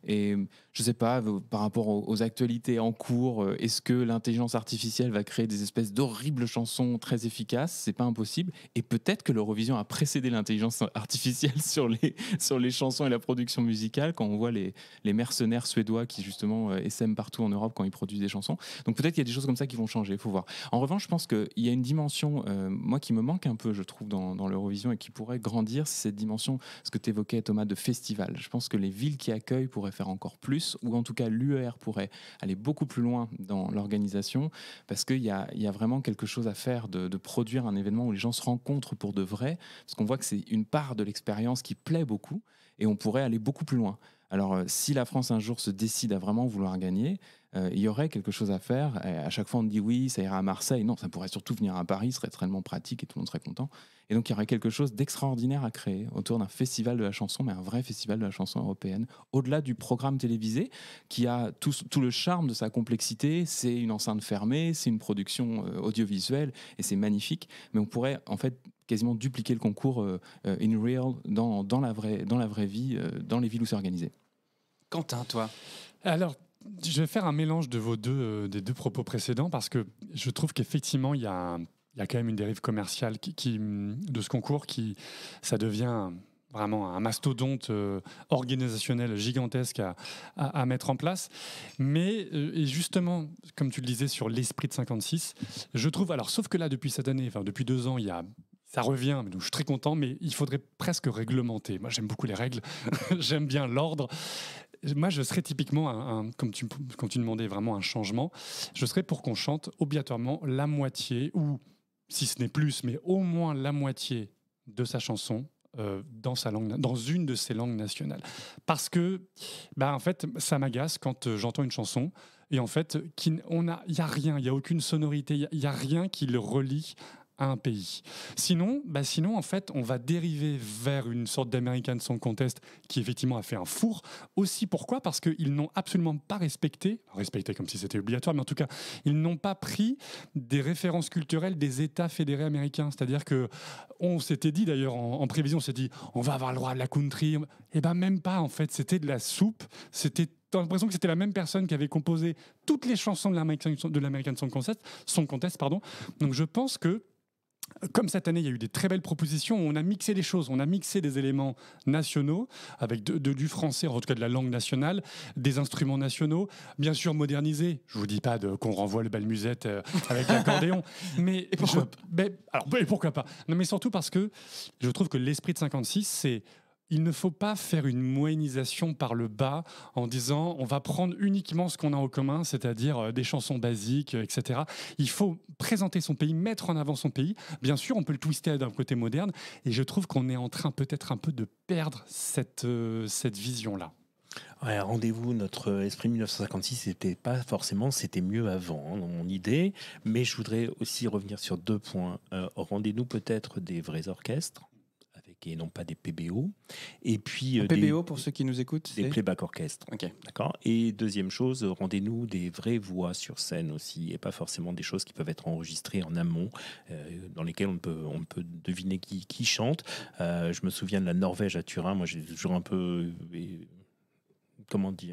Et je ne sais pas, par rapport aux actualités en cours, est-ce que l'intelligence artificielle va créer des espèces d'horribles chansons très efficaces ? C'est pas impossible. Et peut-être que l'Eurovision a précédé l'intelligence artificielle sur les chansons et la production musicale, quand on voit les mercenaires suédois qui justement essaiment partout en Europe quand ils produisent des chansons. Donc peut-être qu'il y a des choses comme ça qui vont changer, il faut voir. En revanche, je pense qu'il y a une dimension, moi, qui me manque un peu, je trouve, dans l'Eurovision et qui pourrait grandir, c'est cette dimension, ce que tu évoquais, Thomas, de festival. Je pense que les villes qui accueillent pourraient faire encore plus, ou en tout cas l'UER pourrait aller beaucoup plus loin dans l'organisation, parce qu'il y a vraiment quelque chose à faire de produire un événement où les gens se rencontrent pour de vrai, parce qu'on voit que c'est une part de l'expérience qui plaît beaucoup, et on pourrait aller beaucoup plus loin. Alors, si la France un jour se décide à vraiment vouloir gagner, il y aurait quelque chose à faire. Et à chaque fois, on dit oui, ça ira à Marseille. Non, ça pourrait surtout venir à Paris, ce serait extrêmement pratique et tout le monde serait content. Et donc, il y aurait quelque chose d'extraordinaire à créer autour d'un festival de la chanson, mais un vrai festival de la chanson européenne, au-delà du programme télévisé, qui a tout le charme de sa complexité. C'est une enceinte fermée, c'est une production audiovisuelle, et c'est magnifique. Mais on pourrait, en fait, quasiment dupliquer le concours in real, dans la vraie vie, dans les villes où c'est organisé. Quentin, toi ? Alors, je vais faire un mélange de des deux propos précédents, parce que je trouve qu'effectivement, il y a quand même une dérive commerciale de ce concours ça devient vraiment un mastodonte organisationnel gigantesque à mettre en place. Mais, et justement, comme tu le disais sur l'esprit de 56, je trouve, alors sauf que là, depuis cette année, enfin depuis 2 ans, ça revient, donc je suis très content, mais il faudrait presque réglementer. Moi, j'aime beaucoup les règles, j'aime bien l'ordre. Moi, je serais typiquement, comme tu demandais vraiment un changement, je serais pour qu'on chante obligatoirement la moitié, ou si ce n'est plus, mais au moins la moitié de sa chanson dans une de ses langues nationales. Parce que, en fait, ça m'agace quand j'entends une chanson et en fait, il n'y a rien, il n'y a aucune sonorité, il n'y a rien qui le relie à un pays. Sinon, en fait, on va dériver vers une sorte d'American Song Contest qui, effectivement, a fait un four. Aussi, pourquoi ? Parce qu'ils n'ont absolument pas respecté comme si c'était obligatoire, mais en tout cas, ils n'ont pas pris des références culturelles des États fédérés américains. C'est-à-dire qu'on s'était dit, d'ailleurs, en prévision, on s'est dit, on va avoir le droit de la country. Eh bien, même pas, en fait. C'était de la soupe. T'as l'impression que c'était la même personne qui avait composé toutes les chansons de l'American Song Contest. Donc, je pense que comme cette année, il y a eu des très belles propositions. On a mixé les choses. On a mixé des éléments nationaux avec du français, en tout cas de la langue nationale, des instruments nationaux, bien sûr modernisés. Je vous dis pas qu'on renvoie le bal musette avec l'accordéon, mais pourquoi pas. Non, mais surtout parce que je trouve que l'esprit de 56, c'est il ne faut pas faire une moyennisation par le bas en disant on va prendre uniquement ce qu'on a en commun, c'est-à-dire des chansons basiques, etc. Il faut présenter son pays, mettre en avant son pays. Bien sûr, on peut le twister d'un côté moderne, et je trouve qu'on est en train peut-être un peu de perdre cette vision-là. Ouais, rendez-vous, notre esprit 1956, c'était mieux avant, dans mon idée. Mais je voudrais aussi revenir sur 2 points. Rendez-nous peut-être des vrais orchestres, et non pas des PBO. Et puis PBO, pour ceux qui nous écoutent, des playback orchestres. Okay. D'accord. Et deuxième chose, rendez-nous des vraies voix sur scène aussi, et pas forcément des choses qui peuvent être enregistrées en amont, dans lesquelles on peut deviner qui chante. Je me souviens de la Norvège à Turin. Moi, j'ai toujours un peu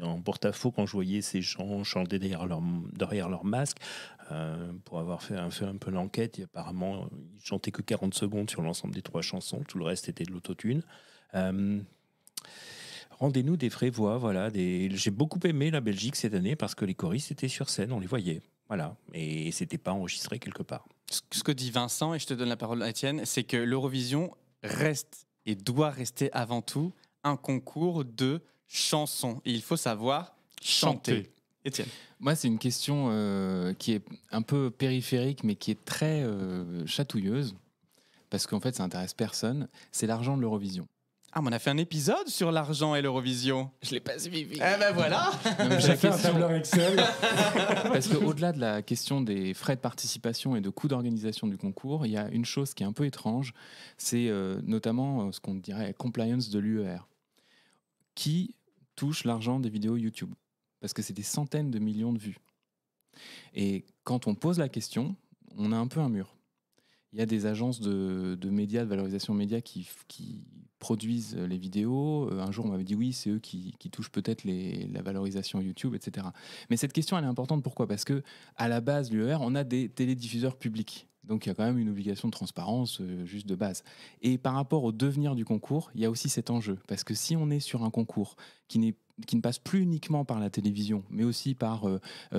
en porte-à-faux quand je voyais ces gens chanter derrière leur masque. Pour avoir fait un peu l'enquête, apparemment, ils chantaient que 40 secondes sur l'ensemble des 3 chansons. Tout le reste était de l'autotune. Rendez-nous des vraies voix. Voilà, j'ai beaucoup aimé la Belgique cette année parce que les choristes étaient sur scène, on les voyait. Voilà, et c'était pas enregistré quelque part. Ce que dit Vincent, et je te donne la parole à Étienne, c'est que l'Eurovision reste et doit rester avant tout un concours de chansons. Et il faut savoir chanter. Étienne. Moi, c'est une question qui est un peu périphérique, mais qui est très chatouilleuse, parce qu'en fait, ça intéresse personne. C'est l'argent de l'Eurovision. Ah, mais on a fait un épisode sur l'argent et l'Eurovision. Je l'ai pas suivi. Eh ben voilà. J'ai fait un tableur Excel. Parce qu'au-delà de la question des frais de participation et de coûts d'organisation du concours, il y a une chose qui est un peu étrange, c'est notamment ce qu'on dirait compliance de l'UER, qui touche l'argent des vidéos YouTube. Parce que c'est des centaines de millions de vues. Et quand on pose la question, on a un peu un mur. Il y a des agences de médias, de valorisation média qui produisent les vidéos. Un jour, on m'avait dit oui, c'est eux qui touchent peut-être la valorisation YouTube, etc. Mais cette question, elle est importante. Pourquoi ? Parce que à la base, l'UER, on a des télédiffuseurs publics. Donc, il y a quand même une obligation de transparence juste de base. Et par rapport au devenir du concours, il y a aussi cet enjeu. Parce que si on est sur un concours qui ne passe plus uniquement par la télévision, mais aussi par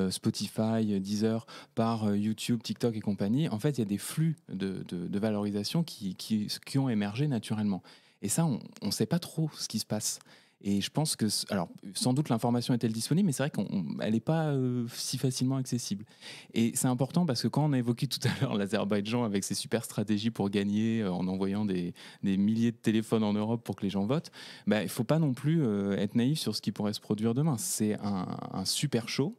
Spotify, Deezer, par YouTube, TikTok et compagnie, en fait, il y a des flux de valorisation qui ont émergé naturellement. Et ça, on ne sait pas trop ce qui se passe. Et je pense que, alors, sans doute l'information est-elle disponible, mais c'est vrai qu'elle n'est pas si facilement accessible. Et c'est important parce que quand on a évoqué tout à l'heure l'Azerbaïdjan avec ses super stratégies pour gagner en envoyant des milliers de téléphones en Europe pour que les gens votent, il ne faut pas non plus être naïf sur ce qui pourrait se produire demain. C'est un super show.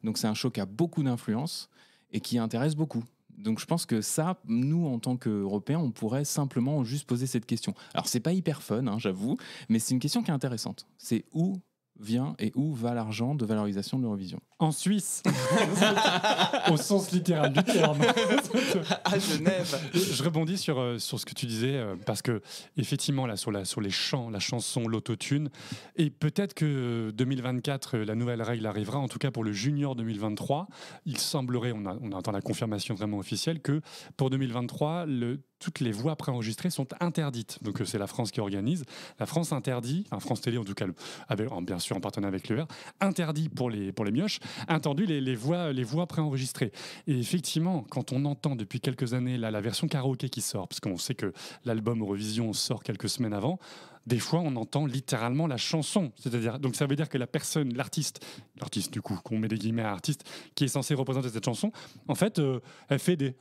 Donc c'est un show qui a beaucoup d'influence et qui intéresse beaucoup. Donc je pense que ça, nous, en tant qu'Européens, on pourrait simplement juste poser cette question. Alors, c'est pas hyper fun, hein, j'avoue, mais c'est une question qui est intéressante. C'est où vient et où va l'argent de valorisation de l'Eurovision ? En Suisse, au sens littéral du terme. À Genève. Je rebondis sur ce que tu disais, parce que effectivement, là, sur les chants, la chanson, l'autotune, et peut-être que 2024, la nouvelle règle arrivera, en tout cas pour le junior 2023, il semblerait, on attend la confirmation vraiment officielle, que pour 2023, toutes les voix préenregistrées sont interdites. Donc c'est la France qui organise. La France interdit, enfin France Télé en tout cas, bien sûr en partenariat avec l'UER, interdit pour les mioches, interdit les voix préenregistrées. Et effectivement, quand on entend depuis quelques années la version karaoké qui sort, parce qu'on sait que l'album Eurovision sort quelques semaines avant, des fois on entend littéralement la chanson. C'est-à-dire, donc ça veut dire que la personne, l'artiste du coup, qu'on met des guillemets à artiste, qui est censé représenter cette chanson, en fait, elle fait des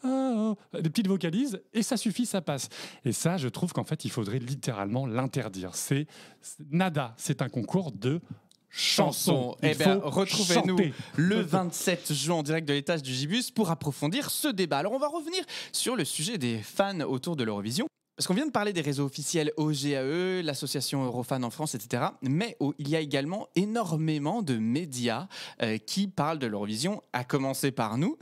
petites vocalises et ça suffit, ça passe. Et ça, je trouve qu'en fait, il faudrait littéralement l'interdire. C'est nada, c'est un concours de chansons. Eh bien, retrouvez-nous le 27 juin en direct de l'étage du Gibus pour approfondir ce débat. Alors, on va revenir sur le sujet des fans autour de l'Eurovision. Parce qu'on vient de parler des réseaux officiels OGAE, l'association Eurofan en France, etc. Mais il y a également énormément de médias qui parlent de l'Eurovision, à commencer par nous,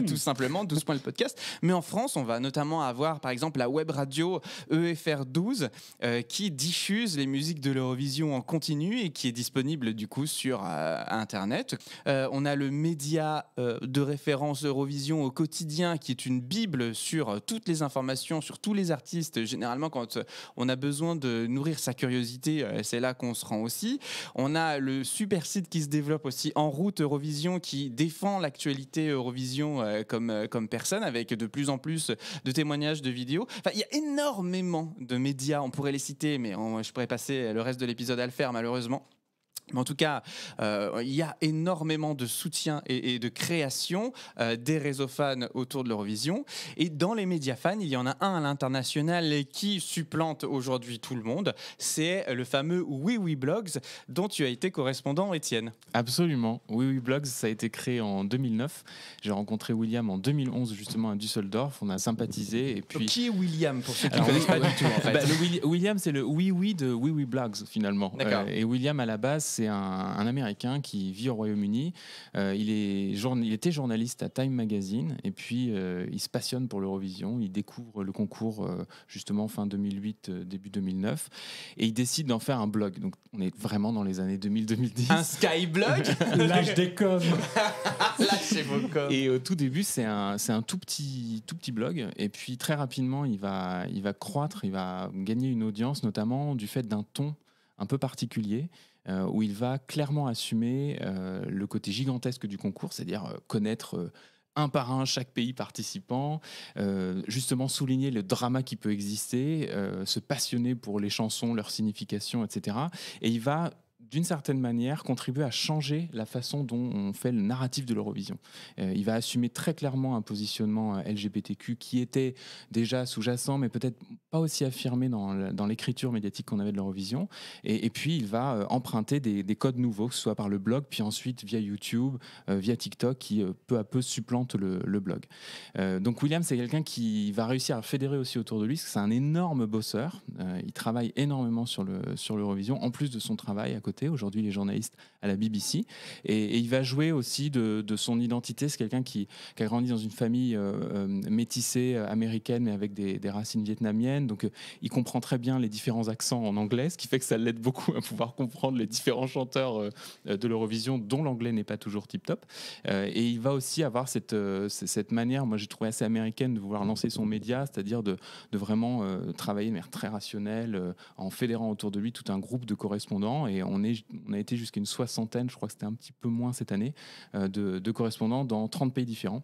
tout simplement, 12 points le podcast. Mais en France, on va notamment avoir, par exemple, la web radio EFR12 qui diffuse les musiques de l'Eurovision en continu et qui est disponible du coup sur Internet. On a le média de référence Eurovision au quotidien qui est une bible sur toutes les informations, sur tous les artistes. Généralement, quand on a besoin de nourrir sa curiosité, c'est là qu'on se rend aussi. On a le super site qui se développe aussi, En Route Eurovision, qui défend l'actualité Eurovision comme personne, avec de plus en plus de témoignages, de vidéos. Enfin, il y a énormément de médias, on pourrait les citer, mais je pourrais passer le reste de l'épisode à le faire, malheureusement. Mais en tout cas, il y a énormément de soutien et de création des réseaux fans autour de l'Eurovision. Et dans les médias fans, il y en a un à l'international qui supplante aujourd'hui tout le monde. C'est le fameux Oui Oui Blogs, dont tu as été correspondant, Étienne. Absolument. Oui Oui Blogs, ça a été créé en 2009. J'ai rencontré William en 2011, justement, à Düsseldorf. On a sympathisé. Et puis... Qui est William, pour ceux qui ne connaissent pas du tout, en fait? William, c'est le Oui Oui de Oui Oui Blogs, finalement. Et William, à la base, c'est un Américain qui vit au Royaume-Uni. Il était journaliste à Time Magazine et puis il se passionne pour l'Eurovision. Il découvre le concours justement fin 2008, début 2009 et il décide d'en faire un blog. Donc on est vraiment dans les années 2000-2010. Un Skyblog. L'âge des coms. Lâchez vos coms. Et au tout début, c'est un tout petit blog et puis très rapidement, il va croître, il va gagner une audience notamment du fait d'un ton un peu particulier. où il va clairement assumer le côté gigantesque du concours, c'est-à-dire connaître un par un chaque pays participant, justement souligner le drama qui peut exister, se passionner pour les chansons, leur signification, etc. Et il va d'une certaine manière, contribuer à changer la façon dont on fait le narratif de l'Eurovision. Il va assumer très clairement un positionnement LGBTQ qui était déjà sous-jacent, mais peut-être pas aussi affirmé dans l'écriture médiatique qu'on avait de l'Eurovision. Et puis, il va emprunter des codes nouveaux, que ce soit par le blog, puis ensuite via YouTube, via TikTok, qui peu à peu supplante le blog. Donc, William, c'est quelqu'un qui va réussir à fédérer aussi autour de lui, parce que c'est un énorme bosseur. Il travaille énormément sur l'Eurovision, en plus de son travail à côté. Aujourd'hui, il est journaliste à la BBC. Et il va jouer aussi de son identité. C'est quelqu'un qui a grandi dans une famille métissée américaine, mais avec des racines vietnamiennes. Donc, il comprend très bien les différents accents en anglais, ce qui fait que ça l'aide beaucoup à pouvoir comprendre les différents chanteurs de l'Eurovision, dont l'anglais n'est pas toujours tip-top. Et il va aussi avoir cette manière, moi j'ai trouvé assez américaine, de vouloir lancer son média, c'est-à-dire de vraiment travailler de manière très rationnelle, en fédérant autour de lui tout un groupe de correspondants. Et on a été jusqu'à une soixantaine, je crois que c'était un petit peu moins cette année, de correspondants dans 30 pays différents.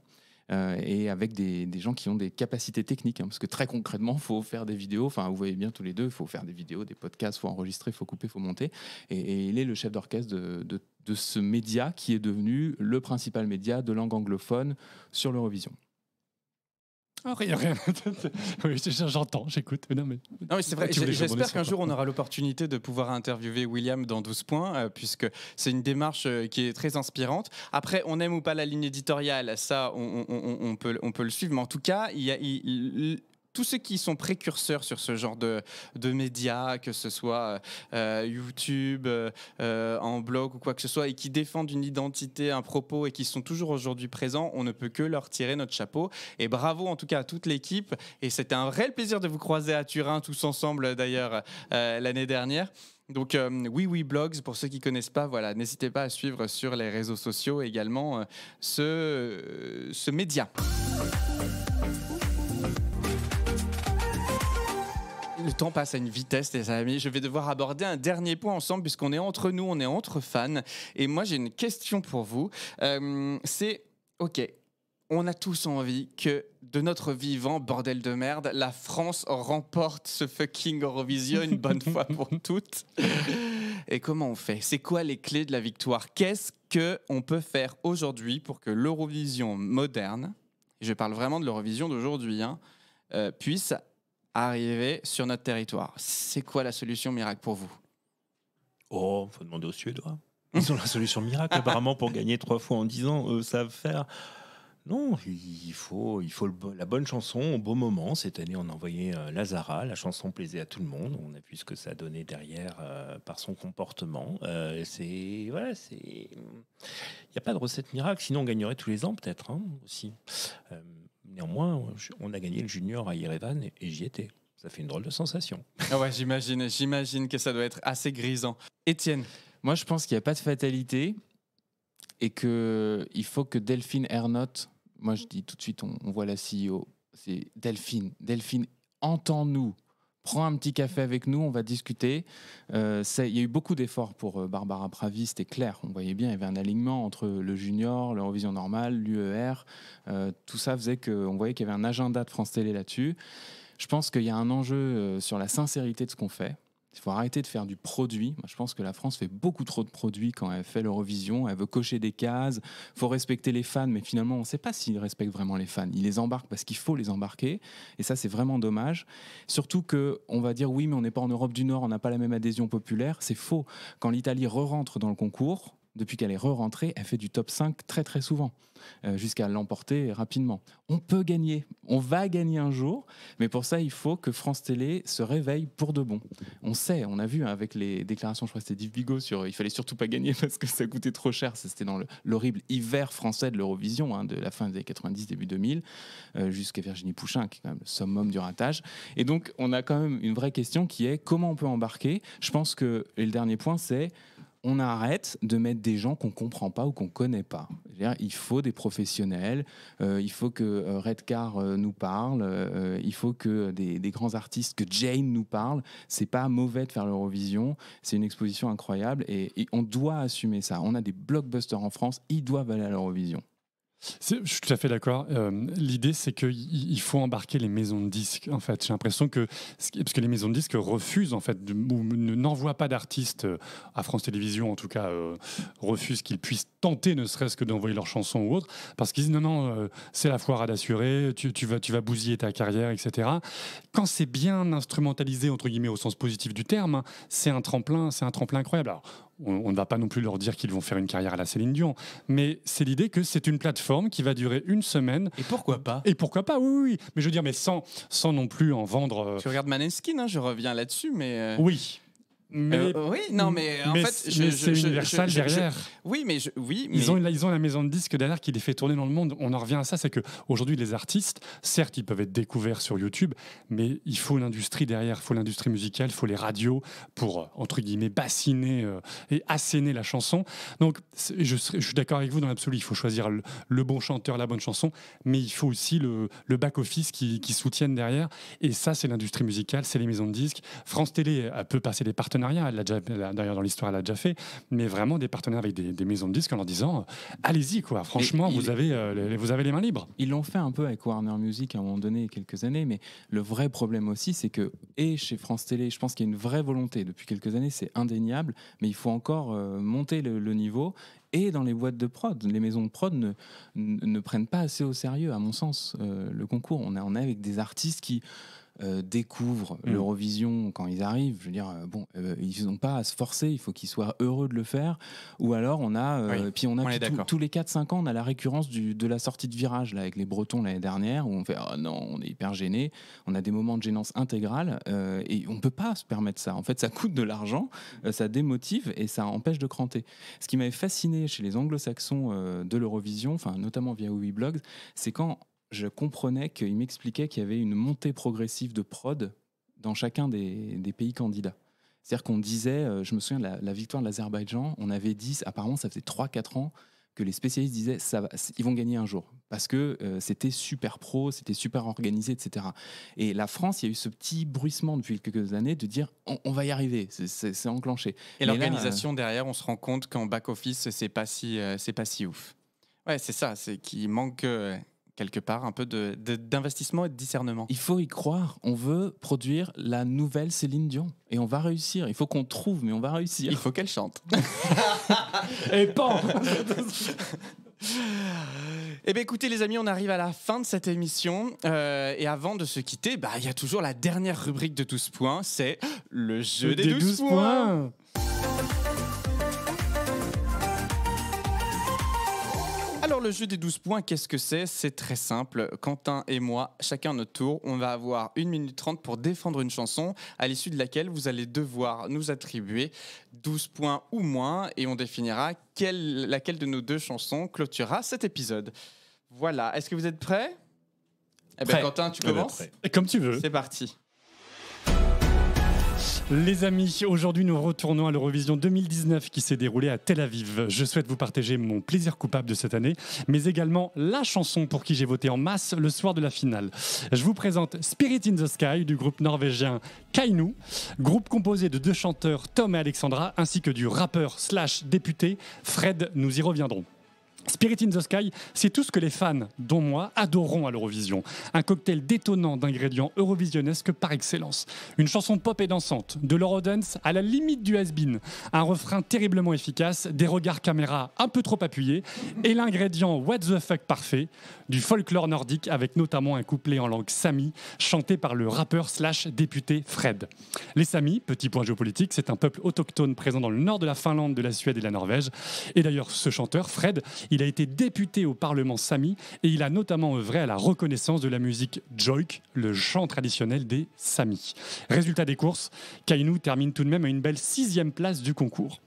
Et avec des gens qui ont des capacités techniques, hein, parce que très concrètement, il faut faire des vidéos, enfin vous voyez bien tous les deux, il faut faire des vidéos, des podcasts, il faut enregistrer, il faut couper, il faut monter, et il est le chef d'orchestre de ce média qui est devenu le principal média de langue anglophone sur l'Eurovision. Oh, rien. Oui, j'entends, j'écoute. Non, mais c'est vrai. J'espère qu'un jour on aura l'opportunité de pouvoir interviewer William dans 12 points, puisque c'est une démarche qui est très inspirante. Après, on aime ou pas la ligne éditoriale, ça, on peut le suivre. Mais en tout cas, tous ceux qui sont précurseurs sur ce genre de médias, que ce soit YouTube, en blog ou quoi que ce soit, et qui défendent une identité, un propos, et qui sont toujours aujourd'hui présents, on ne peut que leur tirer notre chapeau. Et bravo en tout cas à toute l'équipe. Et c'était un réel plaisir de vous croiser à Turin, tous ensemble d'ailleurs, l'année dernière. Donc oui Blogs, pour ceux qui ne connaissent pas, voilà, n'hésitez pas à suivre sur les réseaux sociaux également ce média. Le temps passe à une vitesse, les amis. Je vais devoir aborder un dernier point ensemble, puisqu'on est entre nous, on est entre fans. Et moi, j'ai une question pour vous. C'est, ok, on a tous envie que, de notre vivant, bordel de merde, la France remporte ce fucking Eurovision une bonne fois pour toutes. Et comment on fait ? C'est quoi les clés de la victoire ? Qu'est-ce qu'on peut faire aujourd'hui pour que l'Eurovision moderne, et je parle vraiment de l'Eurovision d'aujourd'hui, puisse arriver sur notre territoire? C'est quoi la solution miracle pour vous? Oh, faut demander aux Suédois. Ils ont la solution miracle apparemment pour gagner 3 fois en 10 ans. Eux savent faire. Non, il faut la bonne chanson au bon moment. Cette année, on a envoyé Lazara. La chanson plaisait à tout le monde. On a vu ce que ça donnait derrière par son comportement. Il n'y a pas de recette miracle. Sinon, on gagnerait tous les ans peut-être aussi. Néanmoins, on a gagné le junior à Yerevan et j'y étais. Ça fait une drôle de sensation. Ah ouais, j'imagine que ça doit être assez grisant. Étienne? Moi, je pense qu'il n'y a pas de fatalité et qu'il faut que Delphine Ernotte, moi je dis tout de suite, on voit la CEO, c'est Delphine. Delphine, entends-nous. Prends un petit café avec nous, on va discuter. Il y a eu beaucoup d'efforts pour Barbara Pravi, c'était clair. On voyait bien, il y avait un alignement entre le junior, l'Eurovision normale, l'UER. Tout ça faisait qu'on voyait qu'il y avait un agenda de France Télé là-dessus. Je pense qu'il y a un enjeu sur la sincérité de ce qu'on fait. Il faut arrêter de faire du produit. Moi, je pense que la France fait beaucoup trop de produits quand elle fait l'Eurovision. Elle veut cocher des cases. Il faut respecter les fans, mais finalement, on ne sait pas s'ils respectent vraiment les fans. Ils les embarquent parce qu'il faut les embarquer. Et ça, c'est vraiment dommage. Surtout qu'on va dire, oui, mais on n'est pas en Europe du Nord, on n'a pas la même adhésion populaire. C'est faux. Quand l'Italie re-rentre dans le concours, depuis qu'elle est re-rentrée, elle fait du top 5 très très souvent, jusqu'à l'emporter rapidement. On peut gagner, on va gagner un jour, mais pour ça, il faut que France Télé se réveille pour de bon. On sait, on a vu avec les déclarations, je crois que c'était d'Yves Bigot, sur il fallait surtout pas gagner parce que ça coûtait trop cher. C'était dans l'horrible hiver français de l'Eurovision, de la fin des années 90, début 2000, jusqu'à Virginie Pouchin, qui est quand même le summum du ratage. Et donc, on a quand même une vraie question qui est comment on peut embarquer. Je pense que, et le dernier point, c'est on arrête de mettre des gens qu'on comprend pas ou qu'on connaît pas. C'est-à-dire, il faut des professionnels, il faut que Redcar nous parle, il faut que des grands artistes, que Jane nous parle. C'est pas mauvais de faire l'Eurovision, c'est une exposition incroyable et on doit assumer ça. On a des blockbusters en France, ils doivent aller à l'Eurovision. Je suis tout à fait d'accord. L'idée, c'est qu'il faut embarquer les maisons de disques. En fait, j'ai l'impression que parce que les maisons de disques refusent en fait ou n'envoient pas d'artistes à France Télévisions, en tout cas, refusent qu'ils puissent tenter, ne serait-ce que d'envoyer leurs chansons ou autre, parce qu'ils disent non, c'est la foirade assurée, tu vas bousiller ta carrière, etc. Quand c'est bien instrumentalisé entre guillemets au sens positif du terme, hein, c'est un tremplin incroyable. Alors, on ne va pas non plus leur dire qu'ils vont faire une carrière à la Céline Dion, mais c'est l'idée que c'est une plateforme qui va durer une semaine. Et pourquoi pas ? Oui. Mais je veux dire, mais sans non plus en vendre. Tu regardes Maneskin, hein, je reviens là-dessus, mais. Oui. Mais, oui, non, mais en fait, c'est Universal derrière. Oui, mais ils ont la maison de disques derrière qui les fait tourner dans le monde. On en revient à ça, c'est que aujourd'hui les artistes, certes, ils peuvent être découverts sur YouTube, mais il faut l'industrie derrière, il faut l'industrie musicale, il faut les radios pour entre guillemets bassiner et asséner la chanson. Donc, je suis d'accord avec vous dans l'absolu. Il faut choisir le bon chanteur, la bonne chanson, mais il faut aussi le back office qui soutienne derrière. Et ça, c'est l'industrie musicale, c'est les maisons de disques. France Télé peut passer des partenariats. D'ailleurs, dans l'histoire, elle l'a déjà fait, mais vraiment des partenaires avec des maisons de disques en leur disant allez-y, quoi. Franchement, vous avez les mains libres. Ils l'ont fait un peu avec Warner Music à un moment donné, il y a quelques années, mais le vrai problème aussi, c'est que, et chez France Télé, je pense qu'il y a une vraie volonté depuis quelques années, c'est indéniable, mais il faut encore monter le niveau. Et dans les boîtes de prod, les maisons de prod ne prennent pas assez au sérieux, à mon sens, le concours. On est avec des artistes qui découvrent l'Eurovision quand ils arrivent. Je veux dire, ils n'ont pas à se forcer, il faut qu'ils soient heureux de le faire. Ou alors, tous les 4-5 ans, on a la récurrence de la sortie de virage là, avec les Bretons l'année dernière, où on fait « Oh non, on est hyper gêné ». On a des moments de gênance intégrale et on ne peut pas se permettre ça. En fait, ça coûte de l'argent, ça démotive et ça empêche de cranter. Ce qui m'avait fasciné chez les anglo-saxons de l'Eurovision, notamment via WeBlogs, c'est quand je comprenais qu'il m'expliquait qu'il y avait une montée progressive de prod dans chacun des pays candidats. C'est-à-dire qu'on disait, je me souviens de la victoire de l'Azerbaïdjan, on avait dit, apparemment ça faisait 3-4 ans que les spécialistes disaient ils vont gagner un jour parce que c'était super pro, c'était super organisé, etc. Et la France, il y a eu ce petit bruissement depuis quelques années de dire on va y arriver, c'est enclenché. Et l'organisation derrière, on se rend compte qu'en back-office, c'est pas si ouf. Ouais, c'est ça, c'est qu'il manque quelque part un peu d'investissement et de discernement. Il faut y croire, on veut produire la nouvelle Céline Dion et on va réussir. Il faut qu'on trouve, mais on va réussir. Il faut qu'elle chante. Et pan. Eh bien écoutez les amis, on arrive à la fin de cette émission et avant de se quitter, il y a toujours la dernière rubrique de 12 points, c'est le jeu des 12 points. Alors le jeu des 12 points, qu'est-ce que c'est ? C'est très simple. Quentin et moi, chacun à notre tour, on va avoir 1 minute 30 pour défendre une chanson à l'issue de laquelle vous allez devoir nous attribuer 12 points ou moins et on définira laquelle de nos deux chansons clôturera cet épisode. Voilà, est-ce que vous êtes prêts ? Eh bien Quentin, tu commences ? Comme tu veux. C'est parti. Les amis, aujourd'hui nous retournons à l'Eurovision 2019 qui s'est déroulée à Tel Aviv. Je souhaite vous partager mon plaisir coupable de cette année, mais également la chanson pour qui j'ai voté en masse le soir de la finale. Je vous présente Spirit in the Sky du groupe norvégien Kainu, groupe composé de 2 chanteurs, Tom et Alexandra, ainsi que du rappeur / député Fred, nous y reviendrons. Spirit in the Sky, c'est tout ce que les fans, dont moi, adoreront à l'Eurovision. Un cocktail détonnant d'ingrédients eurovisionnesques par excellence. Une chanson pop et dansante, de l'eurodance à la limite du has-been. Un refrain terriblement efficace, des regards caméra un peu trop appuyés, et l'ingrédient what the fuck parfait, du folklore nordique avec notamment un couplet en langue sami, chanté par le rappeur / député Fred. Les Samis, petit point géopolitique, c'est un peuple autochtone présent dans le nord de la Finlande, de la Suède et de la Norvège. Et d'ailleurs, ce chanteur, Fred, il a été député au Parlement Sami et il a notamment œuvré à la reconnaissance de la musique joik, le chant traditionnel des Samis. Résultat des courses, Kainu termine tout de même à une belle 6e place du concours.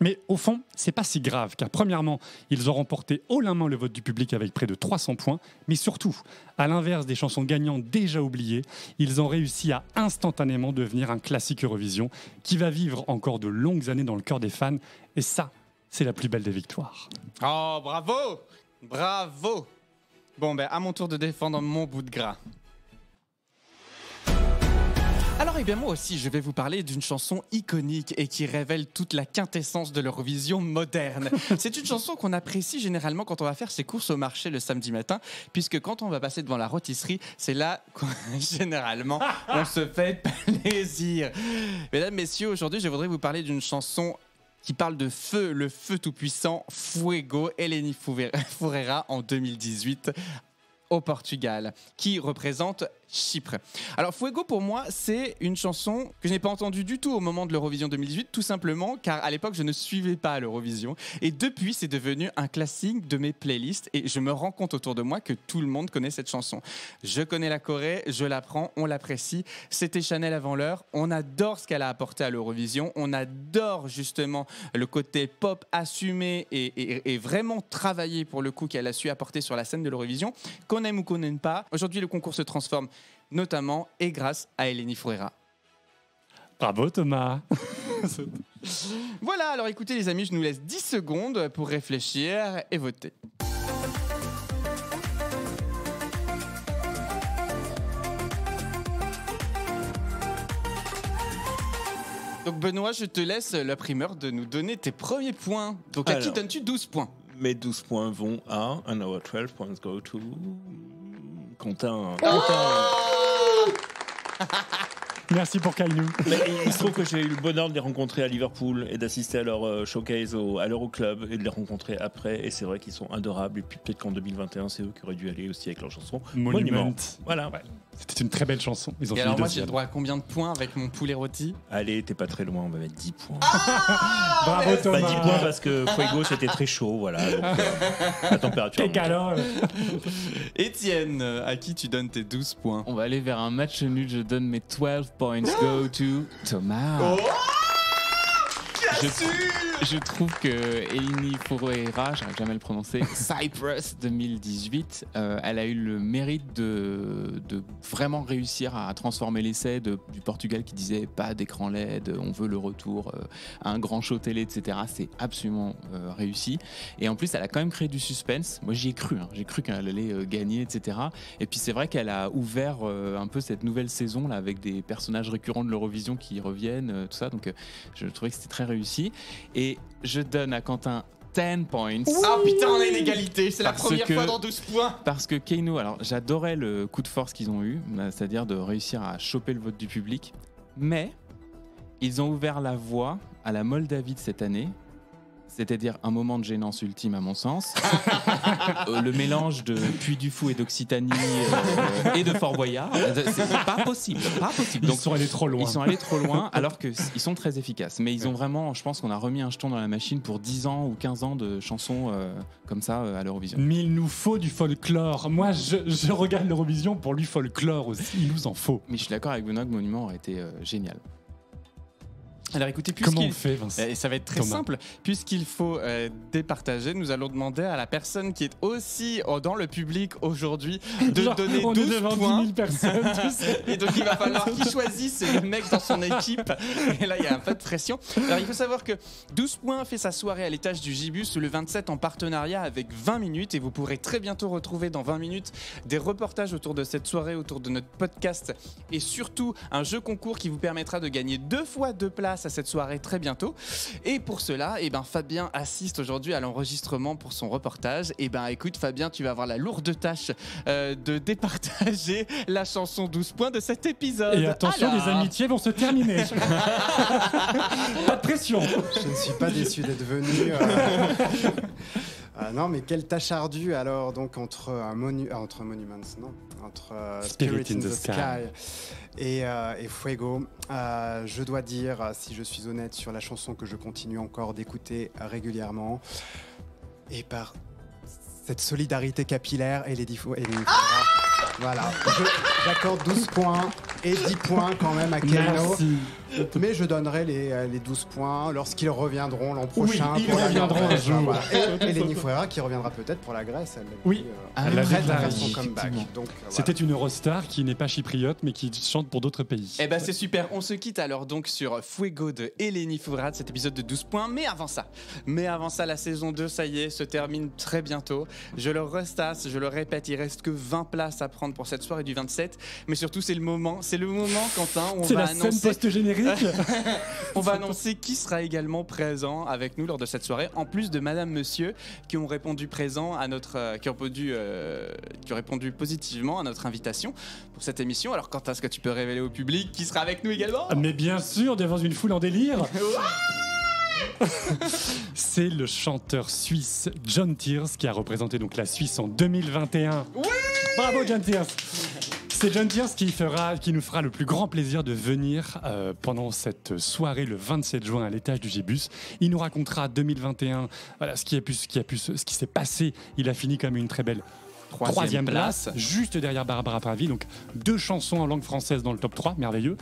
Mais au fond, c'est pas si grave, car premièrement, ils ont remporté haut la main le vote du public avec près de 300 points, mais surtout, à l'inverse des chansons gagnantes déjà oubliées, ils ont réussi à instantanément devenir un classique Eurovision qui va vivre encore de longues années dans le cœur des fans, et ça, c'est la plus belle des victoires. Oh, bravo! Bravo! Bon, à mon tour de défendre mon bout de gras. Alors, moi aussi, je vais vous parler d'une chanson iconique et qui révèle toute la quintessence de l'Eurovision moderne. C'est une chanson qu'on apprécie généralement quand on va faire ses courses au marché le samedi matin, puisque quand on va passer devant la rôtisserie, c'est là qu'on, généralement, on se fait plaisir. Mesdames, messieurs, aujourd'hui, je voudrais vous parler d'une chanson qui parle de feu, le feu tout-puissant, Fuego, Eleni Foureira en 2018 au Portugal, qui représente Chypre. Alors Fuego, pour moi, c'est une chanson que je n'ai pas entendue du tout au moment de l'Eurovision 2018, tout simplement car à l'époque, je ne suivais pas l'Eurovision. Et depuis, c'est devenu un classique de mes playlists et je me rends compte autour de moi que tout le monde connaît cette chanson. Je connais la Corée, je l'apprends, on l'apprécie. C'était Chanel avant l'heure. On adore ce qu'elle a apporté à l'Eurovision. On adore justement le côté pop assumé et vraiment travaillé pour le coup qu'elle a su apporter sur la scène de l'Eurovision. Qu'on aime ou qu'on n'aime pas, aujourd'hui, le concours se transforme notamment et grâce à Eleni Foureira. Bravo Thomas. Voilà, alors écoutez les amis, je nous laisse 10 secondes pour réfléchir et voter. Donc Benoît, je te laisse la primeur de nous donner tes premiers points. Donc à qui donnes-tu 12 points? Mes 12 points vont à an hour 12 points go to Quentin. Merci pour Kainou. Mais il se trouve que j'ai eu le bonheur de les rencontrer à Liverpool et d'assister à leur showcase à l'Euroclub et de les rencontrer après. Et c'est vrai qu'ils sont adorables. Et puis peut-être qu'en 2021, c'est eux qui auraient dû aller aussi avec leur chanson Monument. Voilà. Ouais. C'était une très belle chanson. Ils ont et alors moi, j'ai le droit à combien de points avec mon poulet rôti? Allez, t'es pas très loin, on va mettre 10 points. Bravo Thomas. 10 points parce que Fuego, c'était très chaud, voilà. Donc, la température. Étienne, à qui tu donnes tes 12 points? On va aller vers un match nul, je donne mes 12 points go to Thomas. Je trouve que Eleni Foureira, j'arrive jamais à le prononcer, Cyprus 2018, elle a eu le mérite de vraiment réussir à transformer l'essai du Portugal qui disait pas d'écran LED, on veut le retour à un grand show télé, etc. C'est absolument réussi. Et en plus, elle a quand même créé du suspense. Moi, j'y ai cru. J'ai cru qu'elle allait gagner, etc. Et puis, c'est vrai qu'elle a ouvert un peu cette nouvelle saison là, avec des personnages récurrents de l'Eurovision qui reviennent, tout ça. Donc, je trouvais que c'était très réussi. Et je donne à Quentin 10 points. Ah putain, on a une égalité, c'est la première fois dans 12 points. Parce que Keino, alors j'adorais le coup de force qu'ils ont eu, c'est-à-dire de réussir à choper le vote du public, mais ils ont ouvert la voie à la Moldavie de cette année, c'est-à-dire un moment de gênance ultime à mon sens. Le mélange de Puy du Fou et d'Occitanie et de Fort Boyard, c'est pas possible. Donc, ils sont allés trop loin. Ils sont allés trop loin alors qu'ils sont très efficaces. Mais ils ont vraiment, je pense qu'on a remis un jeton dans la machine pour 10 ans ou 15 ans de chansons comme ça à l'Eurovision. Mais il nous faut du folklore. Moi, je regarde l'Eurovision pour lui folklore aussi. Il nous en faut. Mais je suis d'accord avec Benoît que Monument aurait été génial. Alors écoutez, comment on fait, Vincent? Et ça va être très simple. Puisqu'il faut départager, nous allons demander à la personne qui est aussi dans le public aujourd'hui de donner 12 points. 10 000 personnes, et donc il va falloir qu'il choisisse le mec dans son équipe. Et là, il y a un peu de pression. Alors il faut savoir que 12 points fait sa soirée à l'étage du Gibus le 27 en partenariat avec 20 minutes. Et vous pourrez très bientôt retrouver dans 20 minutes des reportages autour de cette soirée, autour de notre podcast. Et surtout, un jeu concours qui vous permettra de gagner 2 fois 2 places à cette soirée très bientôt. Et pour cela, Fabien assiste aujourd'hui à l'enregistrement pour son reportage. Écoute Fabien, tu vas avoir la lourde tâche de départager la chanson 12 points de cet épisode. Et attention, les amitiés vont se terminer. Pas de pression. Je ne suis pas déçu d'être venu. Non, mais quelle tâche ardue alors, donc entre Monuments, non, entre Spirit in the Sky et Fuego. Je dois dire, si je suis honnête, sur la chanson que je continue encore d'écouter régulièrement, et par cette solidarité capillaire, Eleni Foureira. Voilà, j'accorde 12 points et 10 points quand même à Keino. Mais je donnerai les 12 points lorsqu'ils reviendront l'an prochain. Oui, ils reviendront un jour. Voilà. Et Eleni Fouera qui reviendra peut-être pour la Grèce. Elle l'a prête à déclaré. faire son comeback. Donc, C'était une Eurostar qui n'est pas chypriote mais qui chante pour d'autres pays. Eh ben c'est super, on se quitte alors donc sur Fuego de Eleni Fouera, cet épisode de 12 points. Mais avant ça, la saison 2, ça y est, se termine très bientôt. Je le restasse, je le répète, il reste que 20 places à prendre pour cette soirée du 27. Mais surtout, c'est le moment, Quentin, où on C'est va la scène post-générique. On va annoncer qui sera également présent avec nous lors de cette soirée, en plus de Madame Monsieur, qui ont répondu présent à notre, qui ont répondu positivement à notre invitation pour cette émission. Alors Quentin, est-ce que tu peux révéler au public qui sera avec nous également? Mais bien sûr, devant une foule en délire. C'est le chanteur suisse John Tears qui a représenté donc la Suisse en 2021. Oui, bravo John Tears. C'est John Tears qui nous fera le plus grand plaisir de venir pendant cette soirée le 27 juin à l'étage du Gibus. Il nous racontera 2021, voilà, ce qui s'est passé. Il a fini comme une très belle troisième place, juste derrière Barbara Pravi, donc 2 chansons en langue française dans le top 3, merveilleux.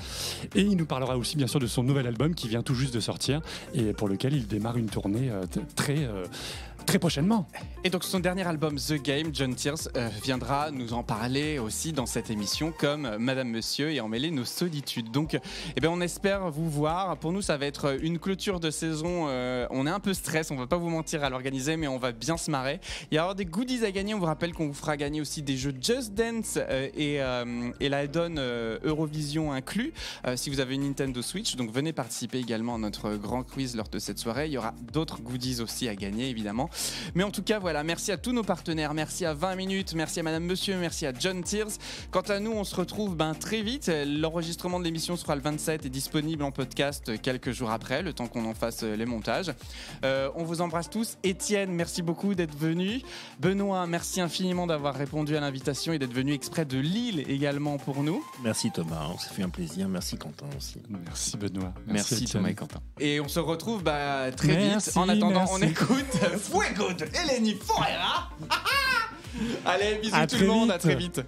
Et il nous parlera aussi bien sûr de son nouvel album qui vient tout juste de sortir et pour lequel il démarre une tournée très prochainement. Et donc son dernier album The Game, John Tears, viendra nous en parler aussi dans cette émission comme Madame Monsieur et emmêler nos solitudes. Donc on espère vous voir. Pour nous ça va être une clôture de saison. On est un peu stress, on va pas vous mentir à l'organiser, mais on va bien se marrer. Il y aura des goodies à gagner. On vous rappelle qu'on vous fera gagner aussi des jeux Just Dance et l'add-on Eurovision inclus si vous avez une Nintendo Switch. Donc venez participer également à notre grand quiz lors de cette soirée. Il y aura d'autres goodies aussi à gagner évidemment. Mais en tout cas voilà, merci à tous nos partenaires, merci à 20 minutes, merci à Madame Monsieur, merci à John Tears. Quant à nous, on se retrouve très vite. L'enregistrement de l'émission sera le 27 et disponible en podcast quelques jours après, le temps qu'on en fasse les montages. On vous embrasse tous. Étienne, merci beaucoup d'être venu. Benoît, merci infiniment d'avoir répondu à l'invitation et d'être venu exprès de Lille également pour nous. Merci Thomas, ça fait un plaisir. Merci Quentin aussi. Merci Benoît. Merci Thomas et Quentin. Et on se retrouve très vite. En attendant, on écoute Fuego de Eleni Fouera. Allez, bisous tout le monde, à très vite.